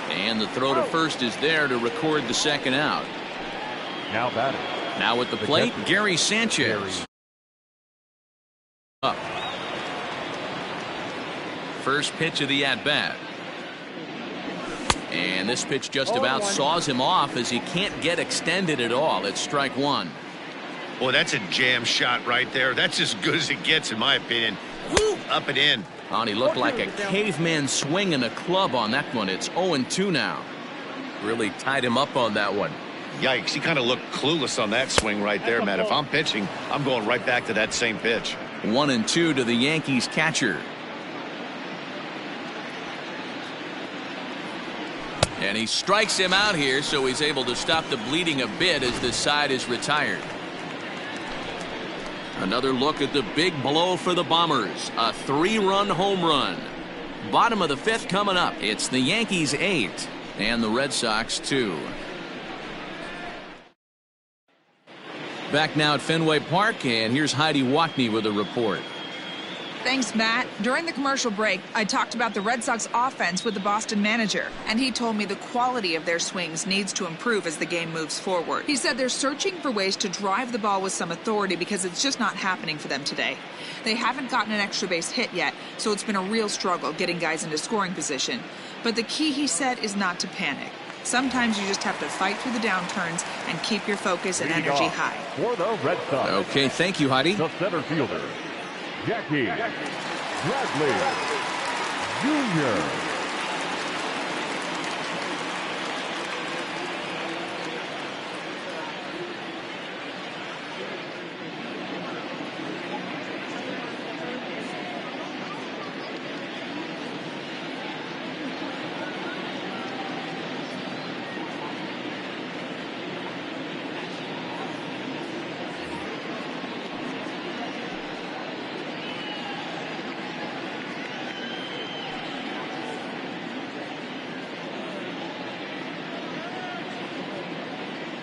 Speaker 1: And the throw to first is there to record the second out.
Speaker 2: Now batting.
Speaker 1: Now at the plate, Gary Sanchez. Up. First pitch of the at-bat. And this pitch just about saws him off as he can't get extended at all. It's strike 1.
Speaker 3: Boy, that's a jam shot right there. That's as good as it gets, in my opinion. Woo! Up and in.
Speaker 1: Oh, and he looked like a caveman swinging a club on that one. It's 0-2 now.
Speaker 6: Really tied him up on that one.
Speaker 3: Yikes, he kind of looked clueless on that swing right there, Matt. If I'm pitching, I'm going right back to that same pitch.
Speaker 1: 1-2 to the Yankees catcher. And he strikes him out here, so he's able to stop the bleeding a bit as this side is retired. Another look at the big blow for the Bombers. A 3-run home run. Bottom of the 5th coming up. It's the Yankees 8 and the Red Sox 2. Back now at Fenway Park, and here's Heidi Watney with a report.
Speaker 7: Thanks, Matt. During the commercial break, I talked about the Red Sox offense with the Boston manager, and he told me the quality of their swings needs to improve as the game moves forward. He said they're searching for ways to drive the ball with some authority because it's just not happening for them today. They haven't gotten an extra base hit yet, so it's been a real struggle getting guys into scoring position. But the key, he said, is not to panic. Sometimes you just have to fight through the downturns and keep your focus and energy high.
Speaker 2: For the Red Sox.
Speaker 1: Okay, thank you, Heidi.
Speaker 2: The center fielder, Jackie Bradley Jr.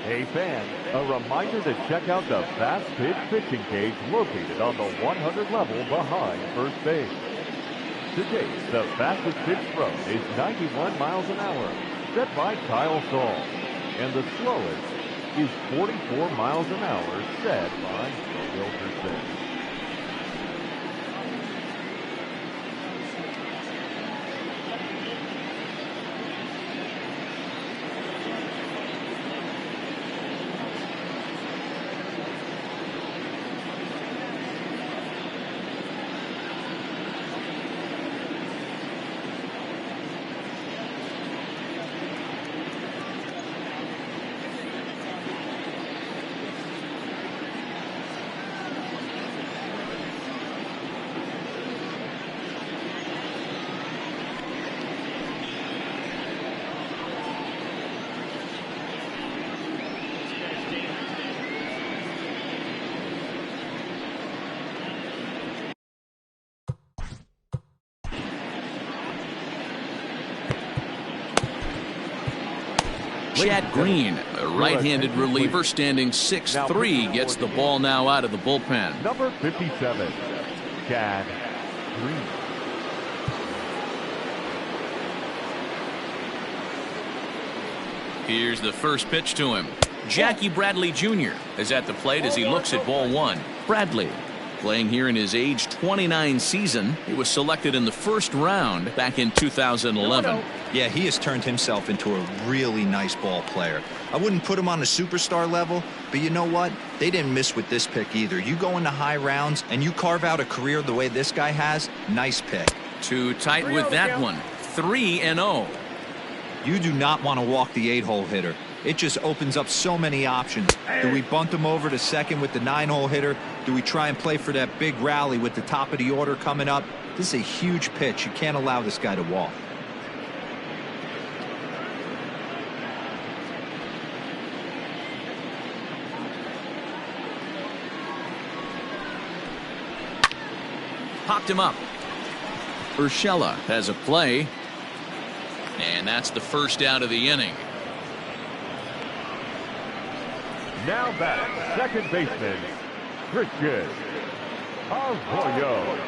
Speaker 2: Hey fans, a reminder to check out the Fast Pitch Pitching Cage located on the 100 level behind first base. Today, the fastest pitch thrown is 91 miles an hour. set by Kyle Saul. And the slowest is 44 miles an hour, set by Wilkerson.
Speaker 1: Chad Green, a right-handed reliever standing 6'3", gets the ball now out of the bullpen.
Speaker 2: Number 57, Chad Green.
Speaker 1: Here's the first pitch to him. Jackie Bradley Jr. is at the plate as he looks at ball one. Bradley, playing here in his age 29 season, he was selected in the first round back in 2011.
Speaker 4: Yeah, he has turned himself into a really nice ball player. I wouldn't put him on a superstar level, but you know what? They didn't miss with this pick either. You go into high rounds and you carve out a career the way this guy has, nice pick.
Speaker 1: Too tight with that one. 3-0.
Speaker 4: You do not want to walk the 8-hole hitter. It just opens up so many options. Do we bunt him over to second with the 9-hole hitter? Do we try and play for that big rally with the top of the order coming up? This is a huge pitch. You can't allow this guy to walk.
Speaker 1: Popped him up. Urshela has a play. And that's the first out of the inning.
Speaker 2: Now back, second baseman, Christian Arroyo.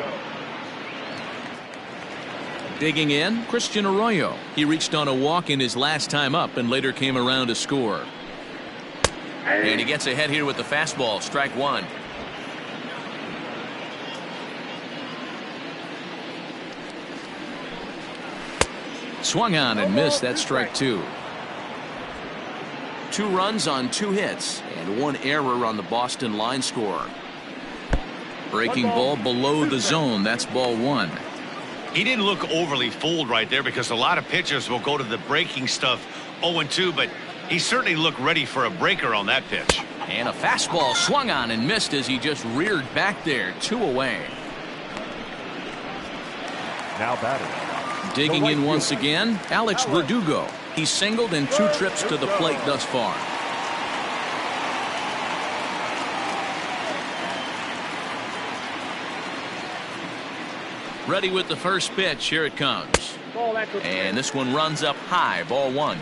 Speaker 1: Digging in, Christian Arroyo. He reached on a walk in his last time up and later came around to score. And he gets ahead here with the fastball, strike one. Swung on and missed. That strike two. 2 runs on 2 hits and 1 error on the Boston line score. Breaking ball below the zone. That's ball 1.
Speaker 3: He didn't look overly fooled right there because a lot of pitchers will go to the breaking stuff 0-2, but he certainly looked ready for a breaker on that pitch.
Speaker 1: And a fastball swung on and missed as he just reared back there. 2 away.
Speaker 2: Now batting.
Speaker 1: Digging in once again, Alex Berdugo. He's singled in 2 trips to the plate thus far. Ready with the first pitch. Here it comes. And this one runs up high. Ball 1.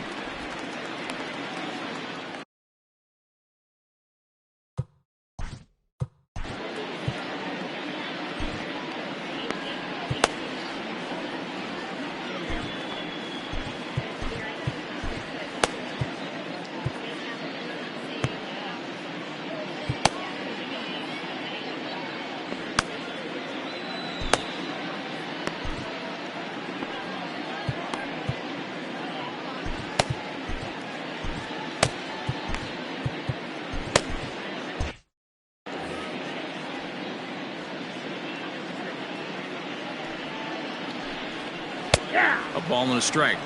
Speaker 1: A ball and a strike.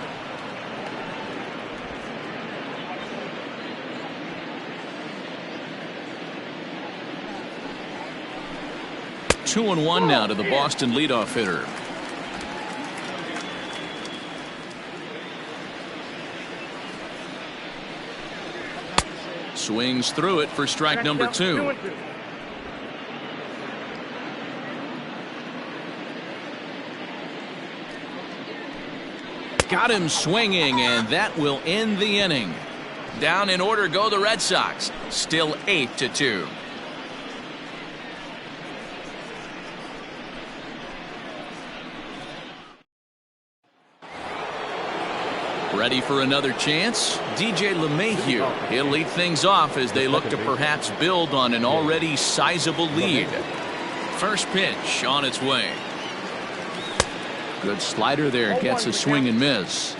Speaker 1: Two and one now to the Boston leadoff hitter. Swings through it for strike number 2. Got him swinging, and that will end the inning. Down in order go the Red Sox. Still 8-2. Ready for another chance? DJ LeMahieu. He'll lead things off as they look to perhaps build on an already sizable lead. First pitch on its way. Good slider there. Gets a swing and miss.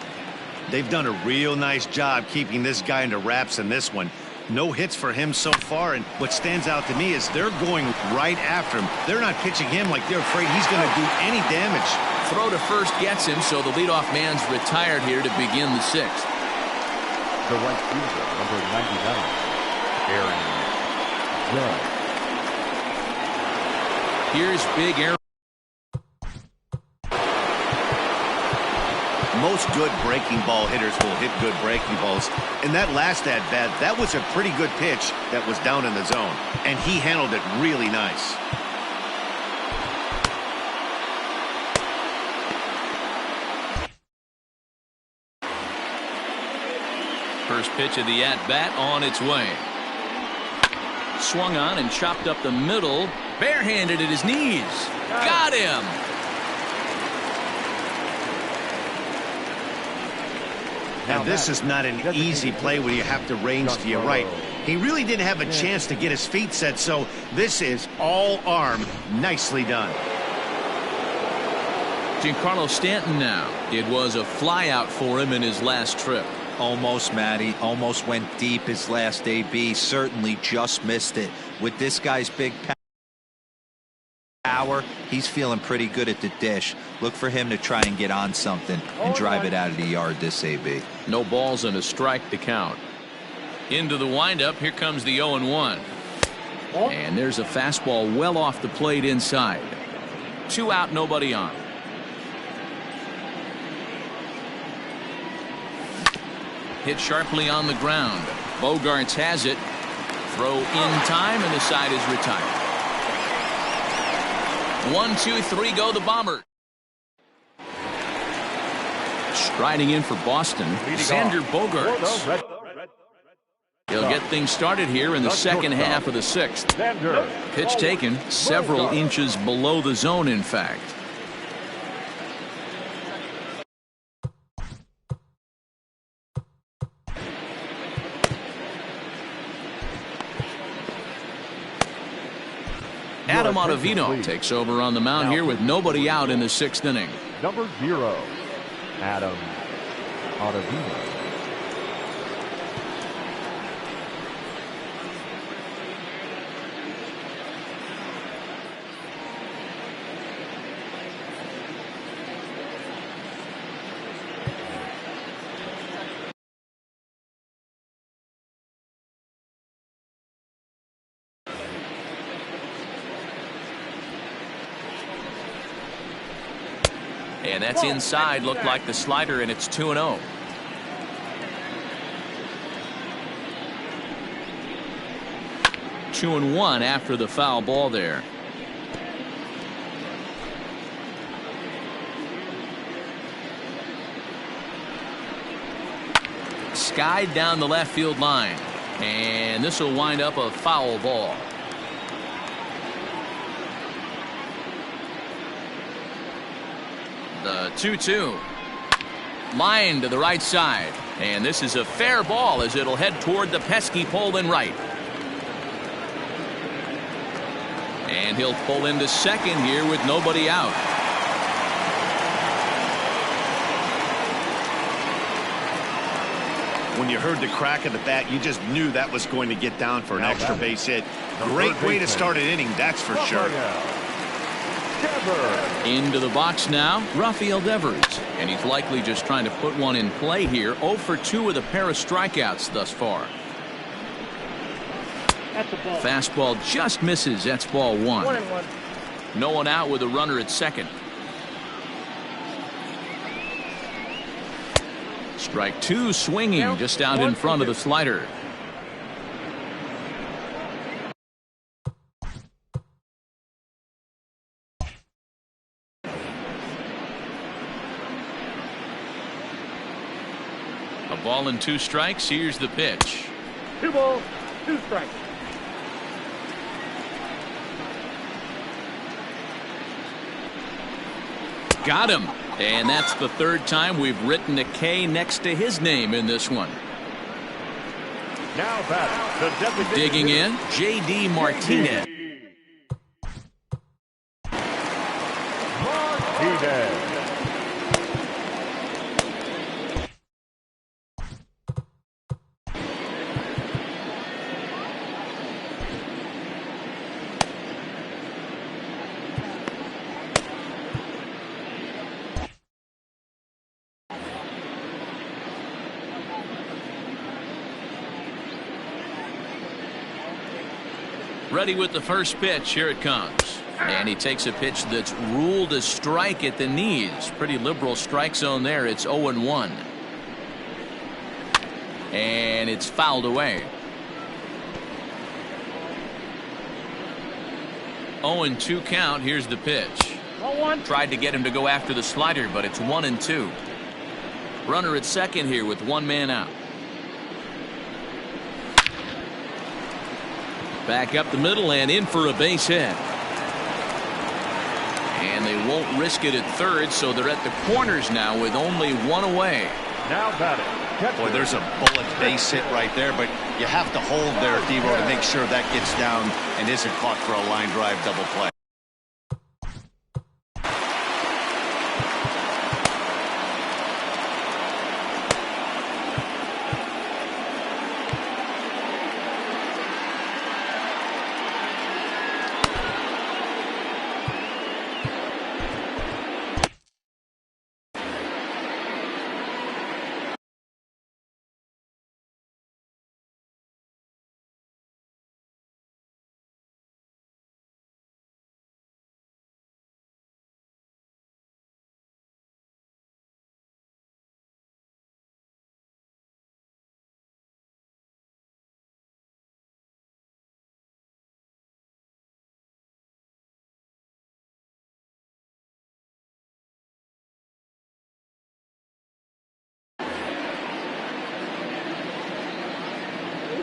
Speaker 3: They've done a real nice job keeping this guy into wraps in this one. No hits for him so far, and what stands out to me is they're going right after him. They're not pitching him like they're afraid he's going to do any damage.
Speaker 1: Throw to first gets him, so the leadoff man's retired here to begin the sixth.
Speaker 2: The right fielder, number 99, Aaron Judge.
Speaker 1: Here's big Aaron.
Speaker 3: Most good breaking ball hitters will hit good breaking balls. And that last at-bat, that was a pretty good pitch that was down in the zone. And he handled it really nice.
Speaker 1: First pitch of the at-bat on its way. Swung on and chopped up the middle. Barehanded at his knees. Got him.
Speaker 3: Now, this is not an easy play when you have to range to your right. He really didn't have a chance to get his feet set, so this is all arm. Nicely done.
Speaker 1: Giancarlo Stanton now. It was a flyout for him in his last trip.
Speaker 4: Almost, Matty. Almost went deep his last AB. Certainly just missed it. With this guy's big power, he's feeling pretty good at the dish. Look for him to try and get on something and drive it out of the yard this AB.
Speaker 1: No balls and a strike to count. Into the windup. Here comes the 0-1. And there's a fastball well off the plate inside. 2 out, nobody on. Hit sharply on the ground. Bogarts has it. Throw in time, and the side is retired. 1, 2, 3 go the Bombers. Striding in for Boston, Xander Bogaerts. He'll get things started here in the second half of the sixth. Pitch taken several inches below the zone, in fact. Adam Ottavino takes over on the mound here with nobody out in the sixth inning.
Speaker 2: Number 0, Adam Ottavino.
Speaker 1: And that's inside. Looked like the slider, and it's 2-0. Two and 1 after the foul ball there. Skied down the left field line, and this will wind up a foul ball. The 2-2. Line to the right side. And this is a fair ball as it'll head toward the pesky pole in right. And he'll pull into second here with nobody out.
Speaker 3: When you heard the crack of the bat, you just knew that was going to get down for an extra base hit. Great way to start an inning, that's for sure.
Speaker 1: Into the box now, Rafael Devers. And he's likely just trying to put one in play here. 0 for 2 with a pair of strikeouts thus far.
Speaker 5: That's a ball.
Speaker 1: Fastball just misses. That's ball 1.
Speaker 5: 1-1.
Speaker 1: No one out with a runner at second. Strike 2 swinging just out in front of the slider. A ball and 2 strikes. Here's the pitch.
Speaker 5: 2 balls, 2 strikes.
Speaker 1: Got him. And that's the third time we've written a K next to his name in this one.
Speaker 2: Now batting, the designated
Speaker 1: Digging
Speaker 2: hitter,
Speaker 1: in, J.D. Martinez.
Speaker 2: Martinez.
Speaker 1: Ready with the first pitch. Here it comes. And he takes a pitch that's ruled a strike at the knees. Pretty liberal strike zone there. It's 0-1. And it's fouled away. 0-2 count. Here's the pitch. Tried to get him to go after the slider, but it's 1-2. Runner at second here with one man out. Back up the middle and in for a base hit. And they won't risk it at third, so they're at the corners now with only one away.
Speaker 2: Now batting.
Speaker 3: Boy, there's a bullet base hit right there, but you have to hold there, Devo, to make sure that gets down and isn't caught for a line drive double play.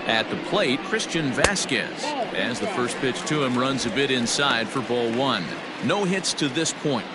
Speaker 1: At the plate, Christian Vasquez, as the first pitch to him runs a bit inside for ball one. No hits to this point.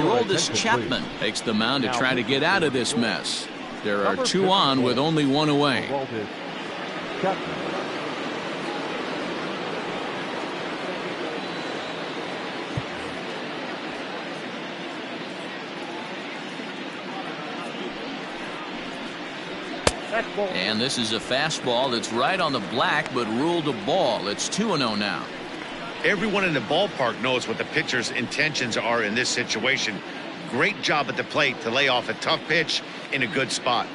Speaker 1: Aroldis Chapman takes the mound to try to get out of this mess. There are 2 on with only 1 away. And this is a fastball that's right on the black but ruled a ball. It's 2-0 now.
Speaker 3: Everyone in the ballpark knows what the pitcher's intentions are in this situation. Great job at the plate to lay off a tough pitch in a good spot.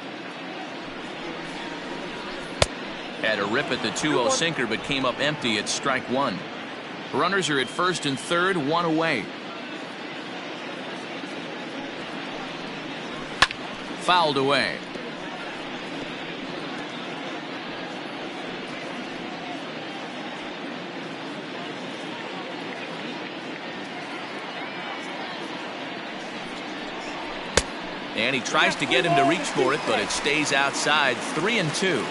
Speaker 1: Had a rip at the 2-0 sinker but came up empty at strike 1. Runners are at first and third, 1 away. Fouled away. And he tries to get him to reach for it, but it stays outside. 3-2.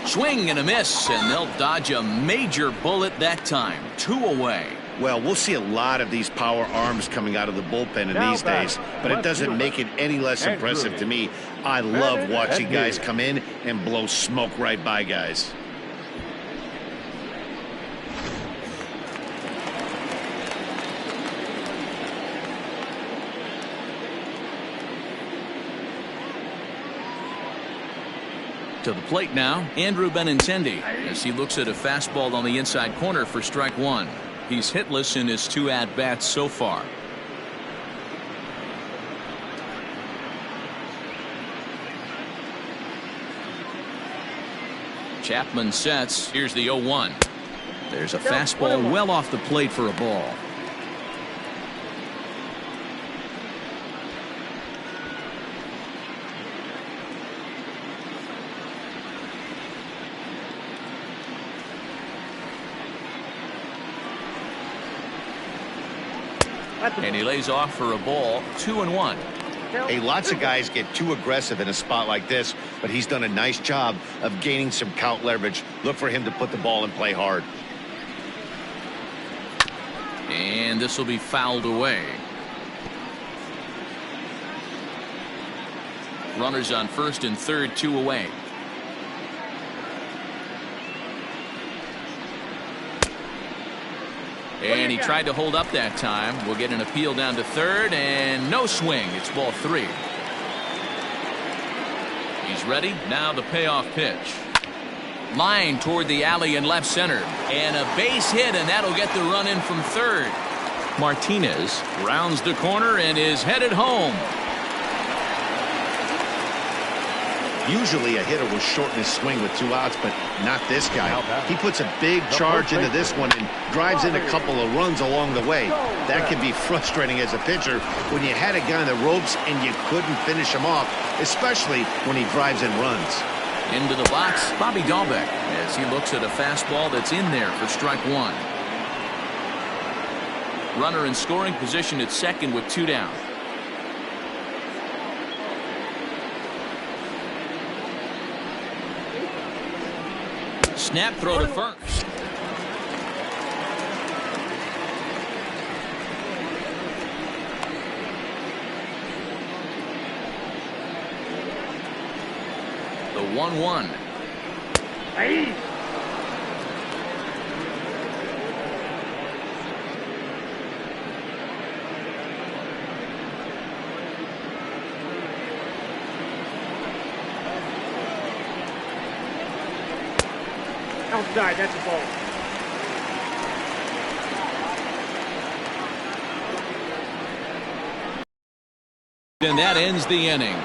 Speaker 1: Swing and a miss, and they'll dodge a major bullet that time. 2 away.
Speaker 3: Well, we'll see a lot of these power arms coming out of the bullpen in these days, but it doesn't make it any less impressive to me. I love watching guys come in and blow smoke right by guys.
Speaker 1: To the plate now, Andrew Benintendi, as he looks at a fastball on the inside corner for strike 1. He's hitless in his 2 at-bats so far. Chapman sets. Here's the 0-1. There's a fastball well off the plate for a ball. And he lays off for a ball. 2-1.
Speaker 3: Hey, lots of guys get too aggressive in a spot like this, but he's done a nice job of gaining some count leverage. Look for him to put the ball and play hard.
Speaker 1: And this will be fouled away. Runners on first and third, 2 away. And he tried to hold up that time. We'll get an appeal down to third, and no swing. It's ball 3. He's ready. Now the payoff pitch. Line toward the alley in left center. And a base hit, and that'll get the run in from third. Martinez rounds the corner and is headed home.
Speaker 3: Usually a hitter will shorten his swing with 2 outs, but not this guy. He puts a big charge into this one and drives in a couple of runs along the way. That can be frustrating as a pitcher when you had a guy in the ropes and you couldn't finish him off, especially when he drives in runs.
Speaker 1: Into the box, Bobby Dahlbeck, as he looks at a fastball that's in there for strike 1. Runner in scoring position at second with 2 down. Snap throw to first. The 1-1.
Speaker 5: Hey. Outside, that's a ball.
Speaker 1: And that ends the inning.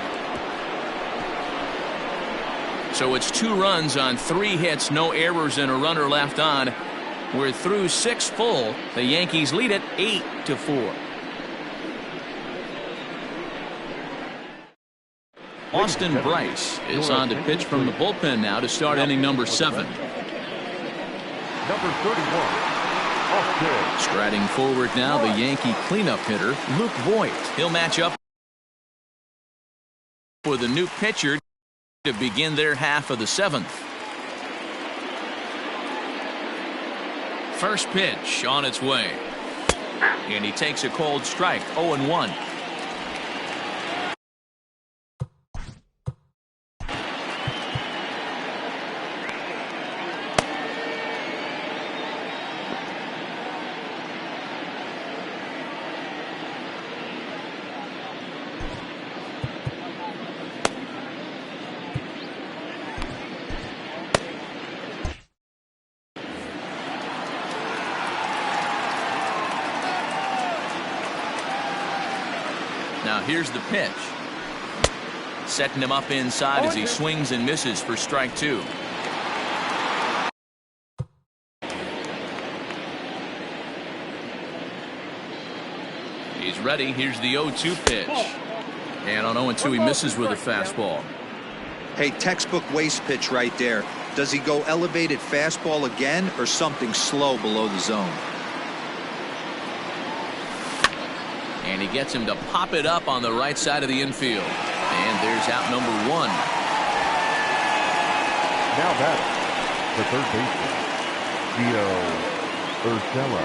Speaker 1: So it's 2 runs on 3 hits, no errors, and a runner left on. We're through 6 full. The Yankees lead it 8-4. Austin Bryce is on to pitch from the bullpen now to start inning number 7.
Speaker 2: Number 31.
Speaker 1: Striding forward now, the Yankee cleanup hitter, Luke Voigt. He'll match up for the new pitcher to begin their half of the 7th. First pitch on its way. And he takes a cold strike. 0-1. Now here's the pitch. Setting him up inside as he swings and misses for strike 2. He's ready. Here's the 0-2 pitch. And on 0-2 he misses with a fastball.
Speaker 4: Hey, textbook waste pitch right there. Does he go elevated fastball again or something slow below the zone?
Speaker 1: And he gets him to pop it up on the right side of the infield. And there's out number 1.
Speaker 2: Now batting, the third baseman, Gio Urshela.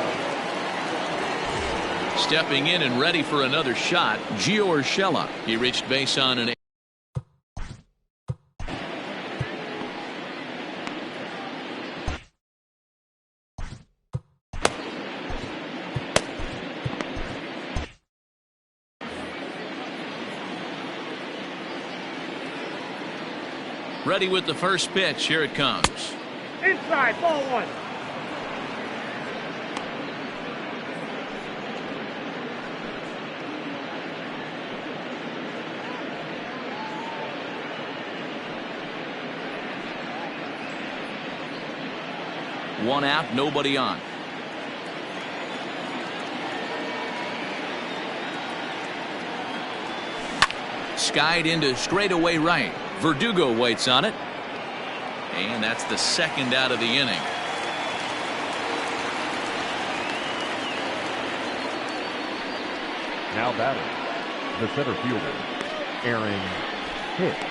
Speaker 1: Stepping in and ready for another shot, Gio Urshela. He reached base on an ready with the first pitch. Here it comes.
Speaker 5: Inside, ball 1.
Speaker 1: One out, nobody on. Skied into straightaway right. Berdugo waits on it. And that's the second out of the inning.
Speaker 2: Now batting, the center fielder, Hicks.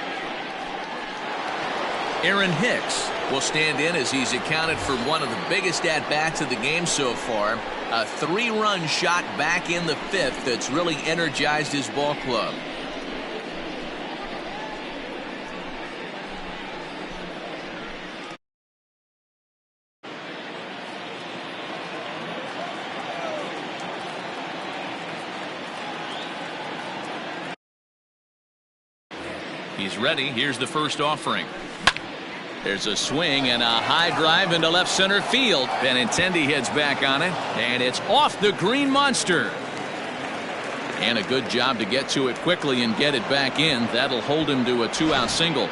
Speaker 1: Aaron Hicks will stand in as he's accounted for one of the biggest at-bats of the game so far. A 3-run shot back in the 5th that's really energized his ball club. He's ready. Here's the first offering. There's a swing and a high drive into left center field. Benintendi heads back on it, and it's off the green monster. And a good job to get to it quickly and get it back in. That'll hold him to a 2-out single.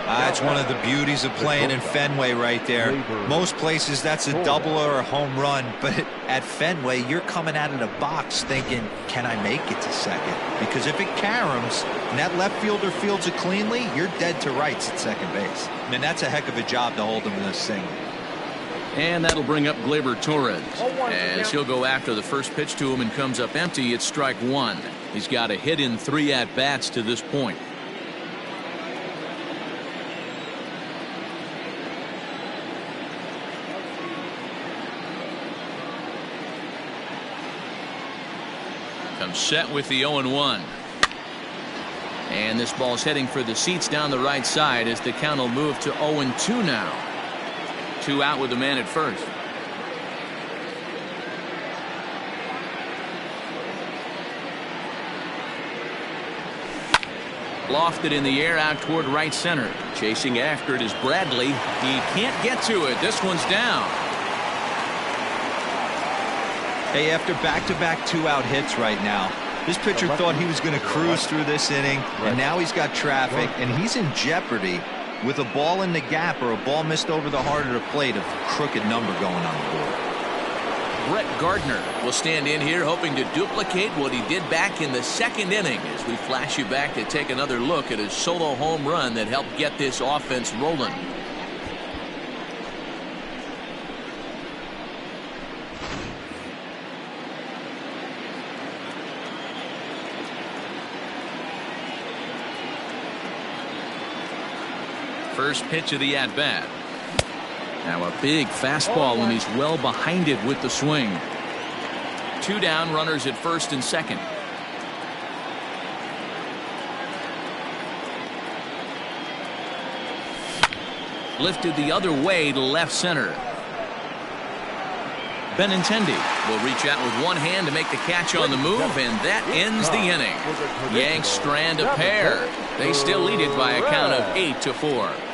Speaker 4: That's one of the beauties of playing in Fenway right there. Most places that's a double or a home run, but at Fenway you're coming out of the box thinking, can I make it to second? Because if it caroms and that left fielder fields it cleanly, you're dead to rights at second base. And that's a heck of a job to hold him in a single.
Speaker 1: And that'll bring up Gleyber Torres as he'll go after the first pitch to him and comes up empty. It's strike 1. He's got a hit in 3 at-bats to this point. Comes set with the 0-1. And this ball's heading for the seats down the right side as the count will move to 0-2 now. 2 out with the man at first. Lofted in the air out toward right center. Chasing after it is Bradley. He can't get to it. This one's down.
Speaker 4: Hey, after back-to-back 2-out hits right now, this pitcher thought he was going to cruise through this inning, and now he's got traffic, and he's in jeopardy with a ball in the gap or a ball missed over the heart of the plate, a crooked number going on the board.
Speaker 1: Brett Gardner will stand in here hoping to duplicate what he did back in the 2nd inning as we flash you back to take another look at his solo home run that helped get this offense rolling. First pitch of the at-bat. Now a big fastball, and he's well behind it with the swing. 2 down, runners at first and second. Lifted the other way to left center. Benintendi will reach out with one hand to make the catch on the move, and that ends the inning. Yanks strand a pair. They still lead it by a count of 8-4.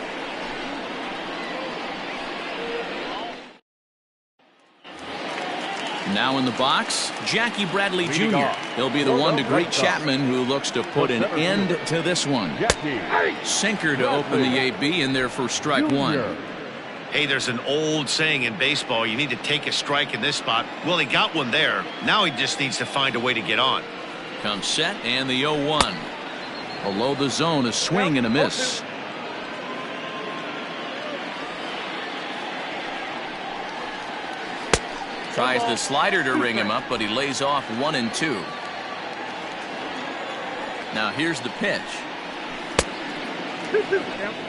Speaker 1: Now in the box, Jackie Bradley Jr. He'll be the one to greet Chapman, who looks to put an end to this one. Sinker to open the AB in there for strike one.
Speaker 3: Hey, there's an old saying in baseball, you need to take a strike in this spot. Well, he got one there. Now he just needs to find a way to get on.
Speaker 1: Comes set, and the 0-1. Below the zone, a swing and a miss. Tries the slider to ring him up, but he lays off 1-2. Now here's the pitch.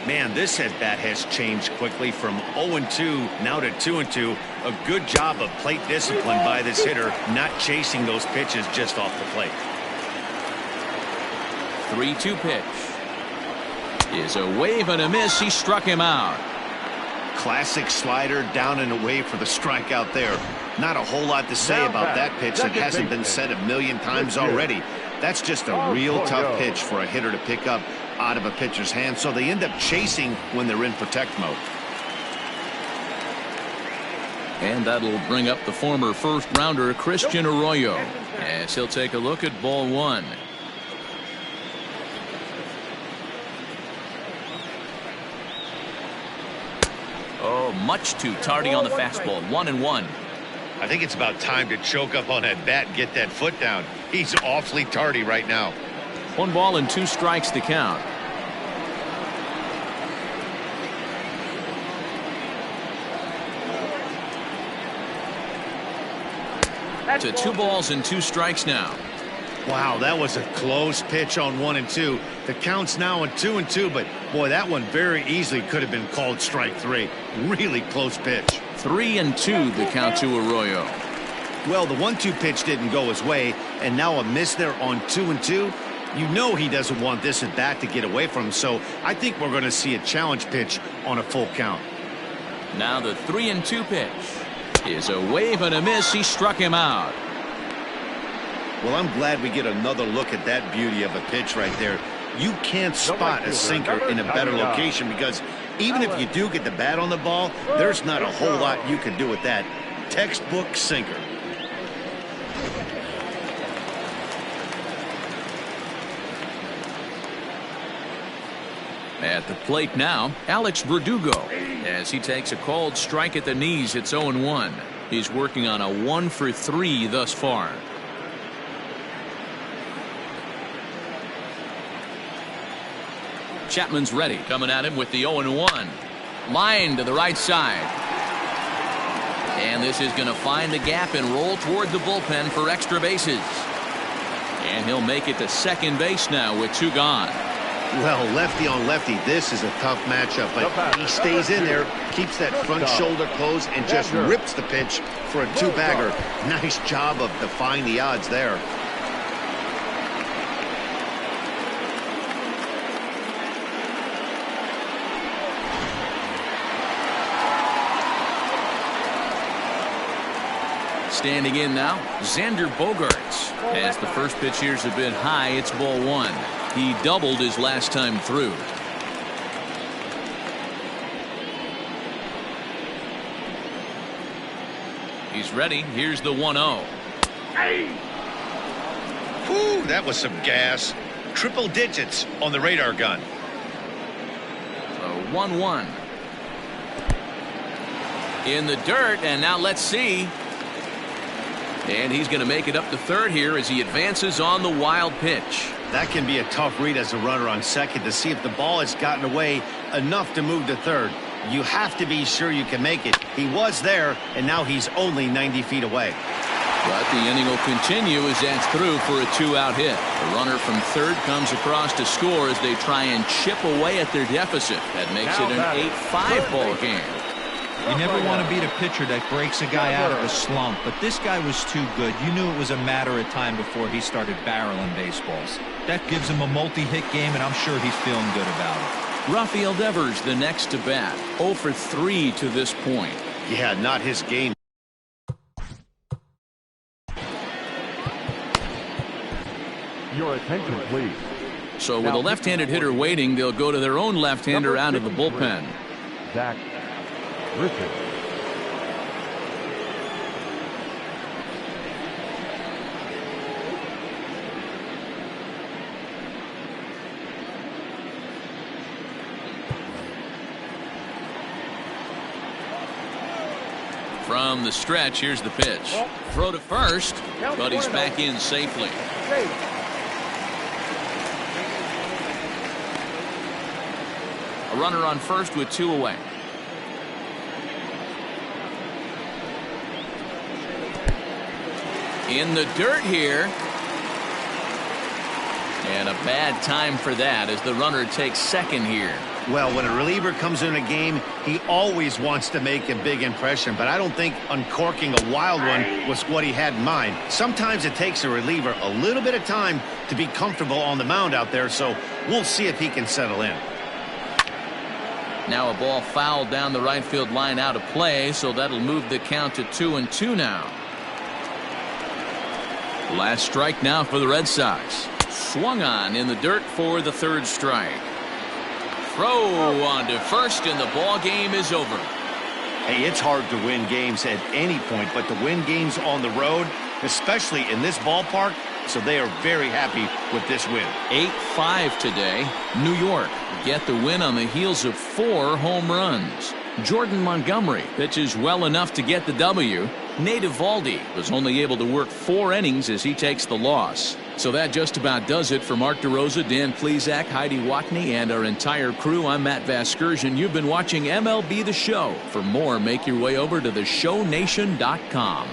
Speaker 3: Man, this at-bat has changed quickly from 0-2 now to 2-2. A good job of plate discipline by this hitter, not chasing those pitches just off the plate.
Speaker 1: 3-2 pitch. Is a wave and a miss. He struck him out.
Speaker 3: Classic slider down and away for the strikeout there. Not a whole lot to say about that pitch that hasn't been said a million times already. That's just a real tough pitch for a hitter to pick up out of a pitcher's hand, so they end up chasing when they're in protect mode.
Speaker 1: And that'll bring up the former first-rounder Christian Arroyo, as he'll take a look at ball one. Oh, much too tardy on the fastball. 1-1.
Speaker 3: I think it's about time to choke up on that bat and get that foot down. He's awfully tardy right now.
Speaker 1: 1 ball and 2 strikes to count. To 2 balls and 2 strikes now.
Speaker 3: Wow, that was a close pitch on 1-2. The count's now on 2-2, but boy, that one very easily could have been called strike 3. Really close pitch.
Speaker 1: 3-2 the count to Arroyo.
Speaker 3: Well, the 1-2 pitch didn't go his way, and now a miss there on 2-2. You know he doesn't want this at bat to get away from him, so I think we're going to see a challenge pitch on a full count.
Speaker 1: Now the 3-2 pitch is a wave and a miss. He struck him out.
Speaker 3: Well, I'm glad we get another look at that beauty of a pitch right there. You can't spot a sinker in a better location, because even if you do get the bat on the ball, there's not a whole lot you can do with that. Textbook sinker.
Speaker 1: At the plate now, Alex Berdugo, as he takes a called strike at the knees. It's 0-1. He's working on a 1-for-3 thus far. Chapman's ready, coming at him with the 0-1. Line to the right side. And this is going to find the gap and roll toward the bullpen for extra bases. And he'll make it to second base now with 2 gone.
Speaker 3: Well, lefty on lefty, this is a tough matchup, but he stays in there, keeps that front shoulder closed, and just rips the pitch for a 2-bagger. Nice job of defying the odds there.
Speaker 1: Standing in now, Xander Bogaerts. As the first pitch here's a bit high, it's ball 1. He doubled his last time through. He's ready. Here's the 1-0.
Speaker 3: Whew, that was some gas. Triple digits on the radar gun.
Speaker 1: So 1-1. In the dirt, and now let's see. And he's going to make it up to third here as he advances on the wild pitch.
Speaker 3: That can be a tough read as a runner on second to see if the ball has gotten away enough to move to third. You have to be sure you can make it. He was there, and now he's only 90 feet away.
Speaker 1: But the inning will continue as that's through for a 2-out hit. The runner from third comes across to score as they try and chip away at their deficit. That makes it an 8-5 ball game.
Speaker 4: You never want to beat a pitcher that breaks a guy out of a slump, but this guy was too good. You knew it was a matter of time before he started barreling baseballs. That gives him a multi-hit game, and I'm sure he's feeling good about it.
Speaker 1: Rafael Devers, the next to bat, 0 for 3 to this point.
Speaker 3: Yeah, not his game.
Speaker 2: Your attention, please.
Speaker 1: So with a left-handed hitter waiting, they'll go to their own left-hander out of the bullpen.
Speaker 2: Zach Richard.
Speaker 1: From the stretch, here's the pitch. Throw to first, but he's back in safely. A runner on first with 2 away. In the dirt here. And a bad time for that as the runner takes second here.
Speaker 3: Well, when a reliever comes in a game, he always wants to make a big impression, but I don't think uncorking a wild one was what he had in mind. Sometimes it takes a reliever a little bit of time to be comfortable on the mound out there, so we'll see if he can settle in.
Speaker 1: Now a ball fouled down the right field line out of play, so that'll move the count to 2-2 now. Last strike now for the Red Sox. Swung on in the dirt for the third strike. Throw on to first, and the ball game is over.
Speaker 3: Hey, it's hard to win games at any point, but to win games on the road, especially in this ballpark, so they are very happy with this win.
Speaker 1: 8-5 today. New York get the win on the heels of 4 home runs. Jordan Montgomery pitches well enough to get the W. Nate Eovaldi was only able to work 4 innings as he takes the loss. So that just about does it for Mark DeRosa, Dan Plesac, Heidi Watney, and our entire crew. I'm Matt Vasgersian. You've been watching MLB The Show. For more, make your way over to theshownation.com.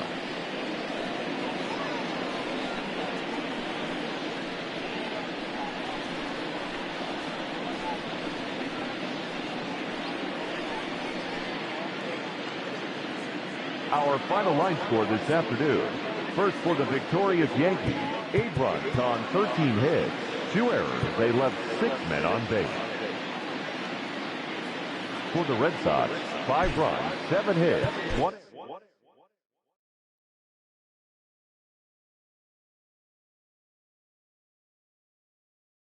Speaker 2: Our final line score this afternoon. First for the victorious Yankees, 8 runs on 13 hits, 2 errors. They left 6 men on base. For the Red Sox, 5 runs, 7 hits, 1